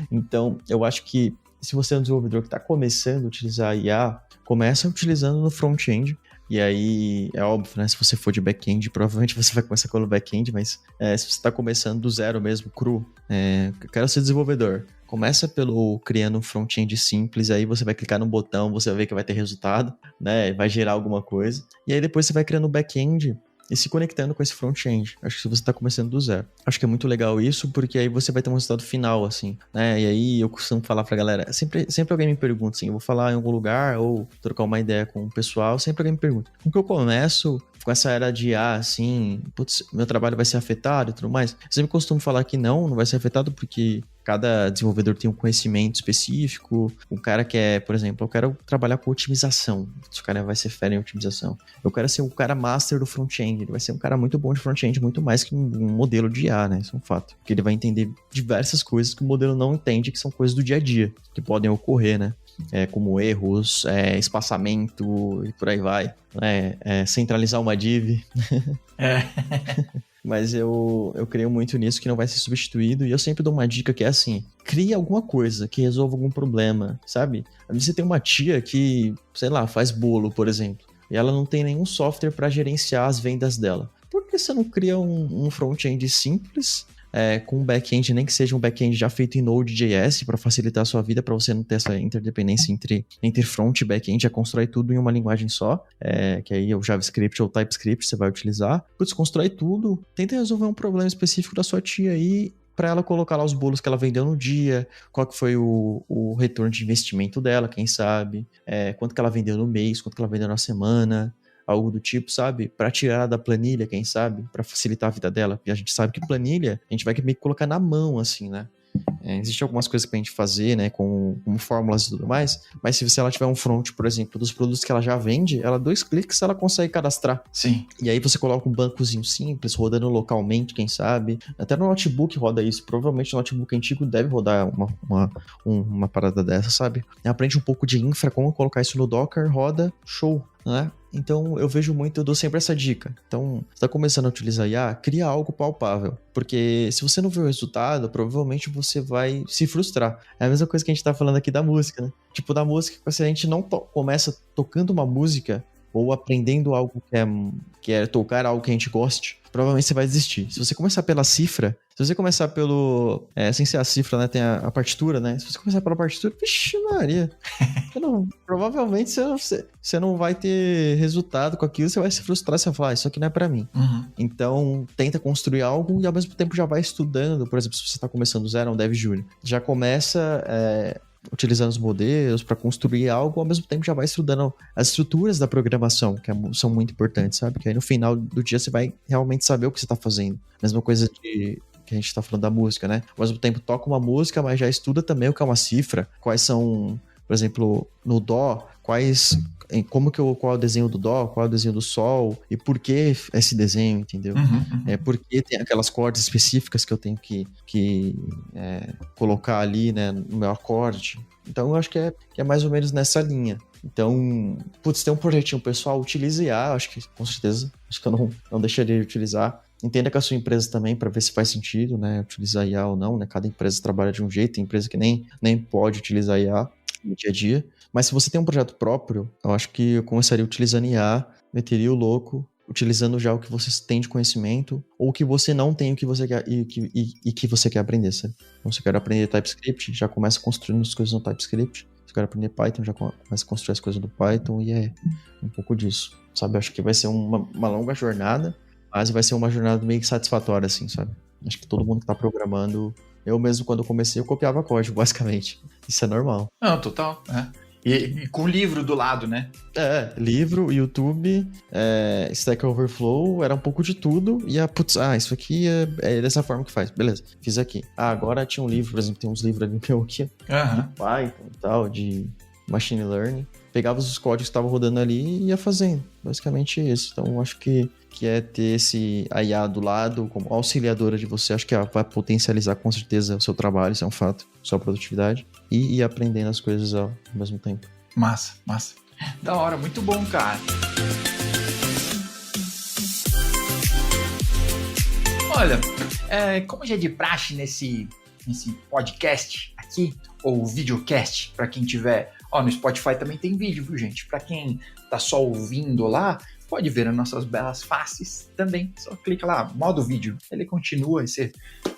Então, eu acho que se você é um desenvolvedor que está começando a utilizar a IA, começa utilizando no front-end. E aí, é óbvio, né? Se você for de back-end, provavelmente você vai começar com o back-end, mas se você está começando do zero mesmo, cru, eu quero ser desenvolvedor. Começa pelo criando um front-end simples, aí você vai clicar no botão, você vai ver que vai ter resultado, né? Vai gerar alguma coisa. E aí depois você vai criando o back-end e se conectando com esse front-end. Acho que se você está começando do zero. Acho que é muito legal isso, porque aí você vai ter um resultado final, assim, né? E aí eu costumo falar pra galera, sempre alguém me pergunta, assim, eu vou falar em algum lugar ou trocar uma ideia com o pessoal, sempre alguém me pergunta, como que eu começo com essa era de assim, putz, meu trabalho vai ser afetado e tudo mais? Eu sempre costumo falar que não vai ser afetado porque cada desenvolvedor tem um conhecimento específico. Um cara que por exemplo, eu quero trabalhar com otimização. Esse cara vai ser fera em otimização. Eu quero ser um cara master do front-end. Ele vai ser um cara muito bom de front-end, muito mais que um modelo de IA, né? Isso é um fato. Porque ele vai entender diversas coisas que o modelo não entende, que são coisas do dia a dia, que podem ocorrer, né? Como erros, espaçamento e por aí vai. Centralizar uma div. Mas eu creio muito nisso, que não vai ser substituído. E eu sempre dou uma dica que é assim: crie alguma coisa que resolva algum problema, sabe? Às vezes você tem uma tia que, sei lá, faz bolo, por exemplo, e ela não tem nenhum software para gerenciar as vendas dela. Por que você não cria um front-end simples, com um back-end, nem que seja um back-end já feito em Node.js, para facilitar a sua vida, para você não ter essa interdependência entre front e back-end, já constrói tudo em uma linguagem só, que aí é o JavaScript ou o TypeScript você vai utilizar. Putz, constrói tudo, tenta resolver um problema específico da sua tia aí, para ela colocar lá os bolos que ela vendeu no dia, qual que foi o retorno de investimento dela, quem sabe, quanto que ela vendeu no mês, quanto que ela vendeu na semana, algo do tipo, sabe? Para tirar ela da planilha, quem sabe? Para facilitar a vida dela. Porque a gente sabe que planilha, a gente vai meio que colocar na mão, assim, né? Existem algumas coisas pra gente fazer, né? Como fórmulas e tudo mais. Mas se ela tiver um front, por exemplo, dos produtos que ela já vende, 2 cliques ela consegue cadastrar. Sim. E aí você coloca um bancozinho simples, rodando localmente, quem sabe. Até no notebook roda isso. Provavelmente no notebook antigo deve rodar uma parada dessa, sabe? Aprende um pouco de infra, como colocar isso no Docker, roda, show, né? Então, eu vejo muito, eu dou sempre essa dica. Então, você está começando a utilizar IA, cria algo palpável. Porque se você não vê o resultado, provavelmente você vai se frustrar. É a mesma coisa que a gente tá falando aqui da música, né? Tipo, da música, se a gente não começa tocando uma música ou aprendendo algo que é tocar algo que a gente goste, provavelmente você vai desistir. Se você começar pela cifra, se você começar pelo... sem ser a cifra, né? Tem a partitura, né? Se você começar pela partitura, vixe Maria. Provavelmente você não vai ter resultado com aquilo, você vai se frustrar, você vai falar, isso aqui não é pra mim. Uhum. Então, tenta construir algo e ao mesmo tempo já vai estudando. Por exemplo, se você tá começando do zero, um dev júnior, já começa... utilizando os modelos para construir algo, ao mesmo tempo já vai estudando as estruturas da programação, que são muito importantes, sabe? Que aí no final do dia você vai realmente saber o que você está fazendo. Mesma coisa que a gente está falando da música, né? Ao mesmo tempo toca uma música, mas já estuda também o que é uma cifra, quais são, por exemplo, no Dó, qual é o desenho do Dó, qual é o desenho do Sol, e por que esse desenho, entendeu? Uhum. Por que tem aquelas cordas específicas que eu tenho que colocar ali, né, no meu acorde. Então, eu acho que é mais ou menos nessa linha. Então, putz, tem um projetinho pessoal, utilize IA, acho que, com certeza, acho que eu não deixaria de utilizar. Entenda com a sua empresa também, para ver se faz sentido, né, utilizar IA ou não, né, cada empresa trabalha de um jeito, tem empresa que nem pode utilizar IA. no dia a dia. Mas se você tem um projeto próprio, eu acho que eu começaria utilizando IA, meteria o louco, utilizando já o que você tem de conhecimento, ou o que você não tem, o que você quer, e que você quer aprender, sabe? Então, se eu quero aprender TypeScript, já começa construindo as coisas no TypeScript. Se eu quero aprender Python, já começa a construir as coisas do Python, e é um pouco disso, sabe? Eu acho que vai ser uma longa jornada, mas vai ser uma jornada meio que satisfatória, assim, sabe? Acho que todo mundo que tá programando... Eu mesmo, quando eu comecei, eu copiava código, basicamente. Isso é normal. Não, total. E com livro do lado, né? Livro, YouTube, Stack Overflow, era um pouco de tudo. E isso aqui é dessa forma que faz. Beleza, fiz aqui. Agora tinha um livro, por exemplo, tem uns livros ali meu aqui, de Python e tal, de Machine Learning. Pegava os códigos que estavam rodando ali e ia fazendo. Basicamente isso. Então, acho que é ter a IA do lado como auxiliadora de você. Acho que ela vai potencializar com certeza o seu trabalho, isso é um fato, sua produtividade. E ir aprendendo as coisas ao mesmo tempo. Massa. Da hora, muito bom, cara. Olha, como já é de praxe nesse podcast aqui, ou videocast, para quem tiver... no Spotify também tem vídeo, viu, gente? Para quem tá só ouvindo lá, pode ver as nossas belas faces também. Só clica lá, modo vídeo. Ele continua e você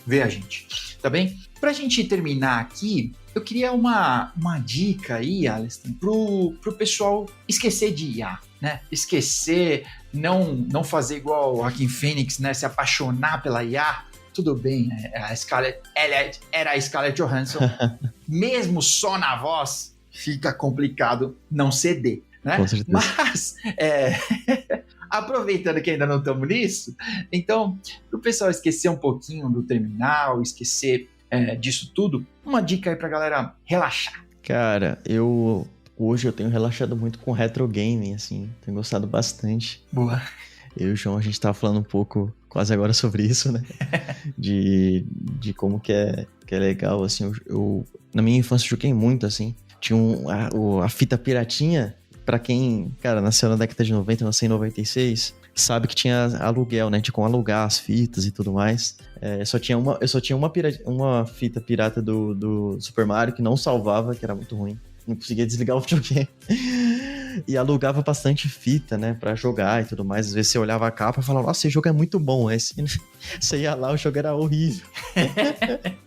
vê a gente, tá bem? Pra gente terminar aqui, eu queria uma dica aí, Alisson, pro pessoal esquecer de IA, né? Esquecer, não fazer igual o Joaquin Phoenix, né? Se apaixonar pela IA. Tudo bem, a Scarlett era a Scarlett Johansson. Mesmo só na voz, fica complicado não ceder, né? Com certeza. Mas, aproveitando que ainda não estamos nisso, então, para o pessoal esquecer um pouquinho do terminal, esquecer disso tudo, uma dica aí pra galera relaxar. Cara, hoje eu tenho relaxado muito com retro gaming, assim, tenho gostado bastante. Boa. Eu e o João, a gente tava falando um pouco quase agora sobre isso, né? de como que é legal, assim, eu na minha infância joguei muito, assim, tinha a fita piratinha. Pra quem, cara, nasceu na década de 90, nasceu em 96, sabe que tinha aluguel, né? Tinha como alugar as fitas e tudo mais. Eu só tinha uma fita pirata do Super Mario que não salvava, que era muito ruim. Não conseguia desligar o videogame. E alugava bastante fita, né? Pra jogar e tudo mais. Às vezes você olhava a capa e falava, nossa, esse jogo é muito bom. Aí você ia lá, o jogo era horrível.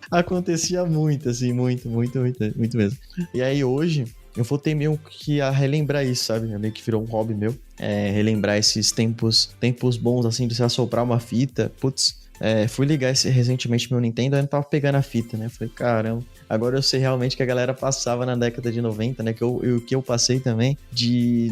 Acontecia muito, assim, muito mesmo. E aí hoje... eu voltei meio que a relembrar isso, sabe? Meio que virou um hobby meu. Relembrar esses tempos bons, assim, de você assoprar uma fita. Fui ligar recentemente meu Nintendo, aí não tava pegando a fita, né? Falei, caramba. Agora eu sei realmente que a galera passava na década de 90, né? Que eu passei também,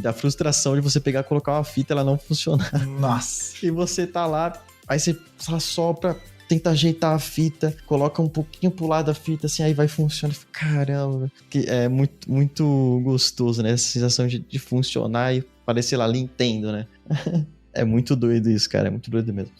da frustração de você pegar e colocar uma fita e ela não funcionar. Nossa. E você tá lá, aí você assopra... tenta ajeitar a fita, coloca um pouquinho pro lado da fita, assim, aí vai funcionar. Caramba, que é muito, muito gostoso, né? Essa sensação de funcionar e parecer lá Nintendo, né? É muito doido isso, cara, é muito doido mesmo.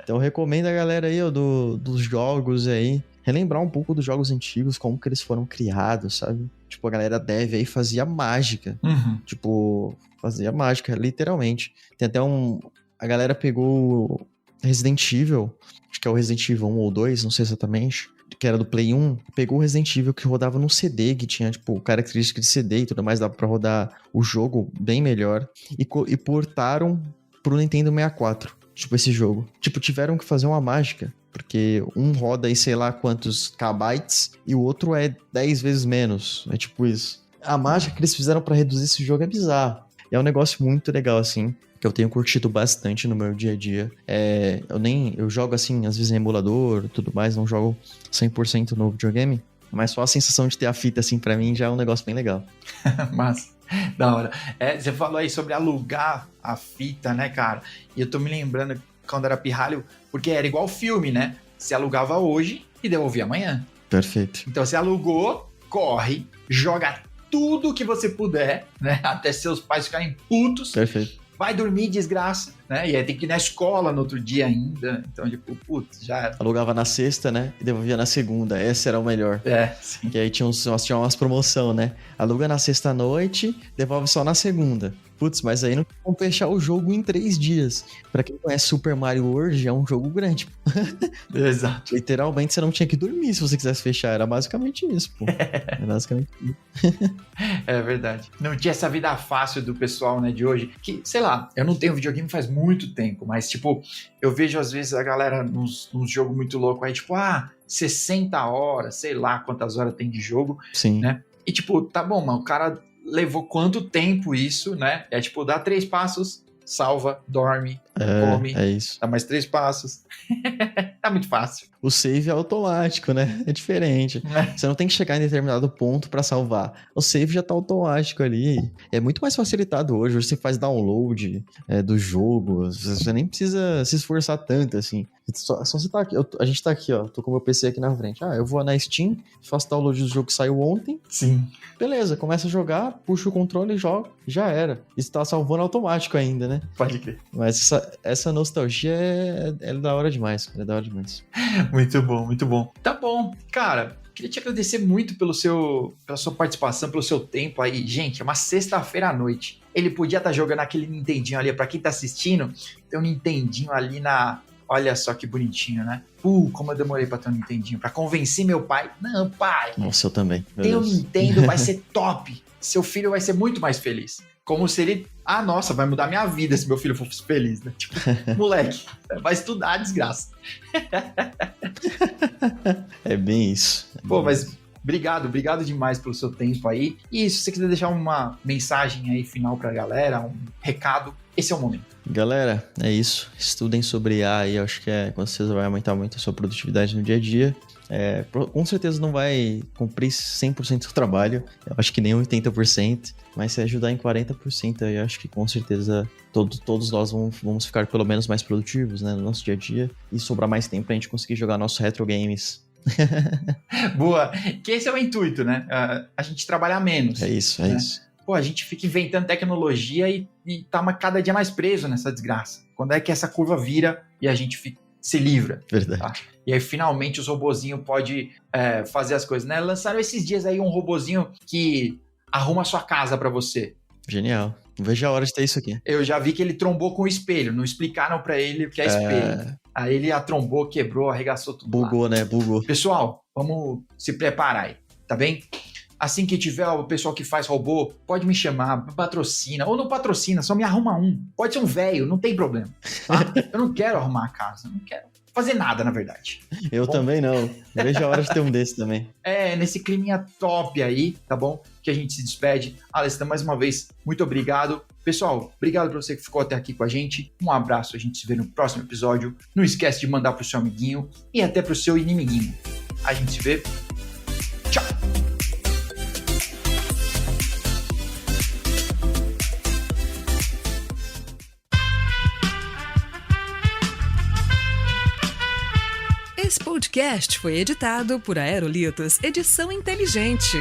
Então eu recomendo a galera aí, dos jogos aí, relembrar um pouco dos jogos antigos, como que eles foram criados, sabe? Tipo, a galera Dev aí fazia mágica. Uhum. Tipo, fazia mágica, literalmente. Tem até a galera pegou Resident Evil, acho que é o Resident Evil 1 ou 2, não sei exatamente, que era do Play 1, pegou o Resident Evil que rodava no CD, que tinha, tipo, característica de CD e tudo mais, dava pra rodar o jogo bem melhor, e portaram pro Nintendo 64, tipo, esse jogo. Tipo, tiveram que fazer uma mágica, porque um roda aí sei lá quantos kbytes, e o outro é 10 vezes menos, é tipo isso. A mágica que eles fizeram pra reduzir esse jogo é bizarro. E é um negócio muito legal, assim, que eu tenho curtido bastante no meu dia a dia. Eu jogo assim, às vezes em emulador e tudo mais, não jogo 100% no videogame, mas só a sensação de ter a fita, assim, pra mim já é um negócio bem legal. Massa, da hora. Você falou aí sobre alugar a fita, né, cara? E eu tô me lembrando quando era pirralho, porque era igual filme, né? Você alugava hoje e devolvia amanhã. Perfeito. Então você alugou, corre, joga tudo que você puder, né? Até seus pais ficarem putos. Perfeito. Vai dormir, desgraça, né? E aí tem que ir na escola no outro dia ainda. Então, tipo, putz, já... alugava na sexta, né? E devolvia na segunda. Esse era o melhor. Sim. Que aí tinha umas promoção, né? Aluga na sexta-noite, devolve só na segunda. Putz, mas aí não tem como fechar o jogo em 3 dias. Pra quem conhece Super Mario World, é um jogo grande. Exato. Literalmente, você não tinha que dormir se você quisesse fechar. Era basicamente isso, pô. Era basicamente isso. É verdade. Não tinha essa vida fácil do pessoal, né, de hoje. Que, sei lá, eu não tenho videogame faz muito tempo, mas, tipo, eu vejo às vezes a galera nos jogos muito loucos aí, tipo, 60 horas, sei lá quantas horas tem de jogo, Sim. né? E, tipo, tá bom, mas o cara levou quanto tempo isso, né? É, tipo, dá 3 passos, salva, dorme, come, É isso. dá mais 3 passos. Tá muito fácil. O save é automático, né? É diferente. Você não tem que chegar em determinado ponto pra salvar. O save já tá automático ali. É muito mais facilitado hoje. Hoje você faz download do jogo. Você nem precisa se esforçar tanto, assim. Só você tá aqui. A gente tá aqui, ó. Tô com o meu PC aqui na frente. Eu vou na Steam, faço download do jogo que saiu ontem. Sim. Beleza, começa a jogar, puxa o controle e joga. Já era. Isso tá salvando automático ainda, né? Pode crer. Mas essa nostalgia é da hora demais. É da hora demais. Muito bom, muito bom. Tá bom, cara. Queria te agradecer muito pela sua participação, pelo seu tempo aí. Gente, é uma sexta-feira à noite. Ele podia estar jogando aquele Nintendinho ali. Pra quem tá assistindo, tem um Nintendinho ali na... Olha só que bonitinho, né? Como eu demorei pra ter um Nintendinho. Pra convencer meu pai. Não, pai. Nossa, eu também. Tem um Nintendo, vai ser top. Seu filho vai ser muito mais feliz. Como se ele... nossa, vai mudar minha vida se meu filho fosse feliz, né? Tipo, moleque, vai estudar, desgraça. É bem isso. Pô, mas obrigado demais pelo seu tempo aí. E se você quiser deixar uma mensagem aí final pra galera, um recado, esse é o momento. Galera, é isso. Estudem sobre IA e acho que com certeza vai aumentar muito a sua produtividade no dia a dia. Com certeza não vai cumprir 100% do trabalho, eu acho que nem 80%, mas se ajudar em 40%, eu acho que com certeza todos nós vamos ficar pelo menos mais produtivos, né, no nosso dia a dia e sobrar mais tempo pra gente conseguir jogar nossos retro games. Boa, que esse é o intuito, né? A gente trabalhar menos. É isso. Pô, a gente fica inventando tecnologia e tá cada dia mais preso nessa desgraça. Quando é que essa curva vira e a gente se livra? Verdade. Tá? E aí, finalmente, os robozinhos podem fazer as coisas, né? Lançaram esses dias aí um robozinho que arruma a sua casa pra você. Genial. Não vejo a hora de ter isso aqui. Eu já vi que ele trombou com o espelho. Não explicaram pra ele o que é espelho. Aí ele trombou, quebrou, arregaçou tudo. Bugou, lá. né? Bugou. Pessoal, vamos se preparar aí, tá bem? Assim que tiver o pessoal que faz robô, pode me chamar, patrocina. Ou não patrocina, só me arruma um. Pode ser um velho, não tem problema. Tá? Eu não quero arrumar a casa, não quero fazer nada, na verdade. Eu também não. Não vejo a hora de ter um desse também. Nesse climinha top aí, tá bom? Que a gente se despede. Alessandra, mais uma vez, muito obrigado. Pessoal, obrigado pra você que ficou até aqui com a gente. Um abraço, a gente se vê no próximo episódio. Não esquece de mandar pro seu amiguinho e até pro seu inimiguinho. A gente se vê. Tchau! Esse podcast foi editado por Aerolitos Edição Inteligente.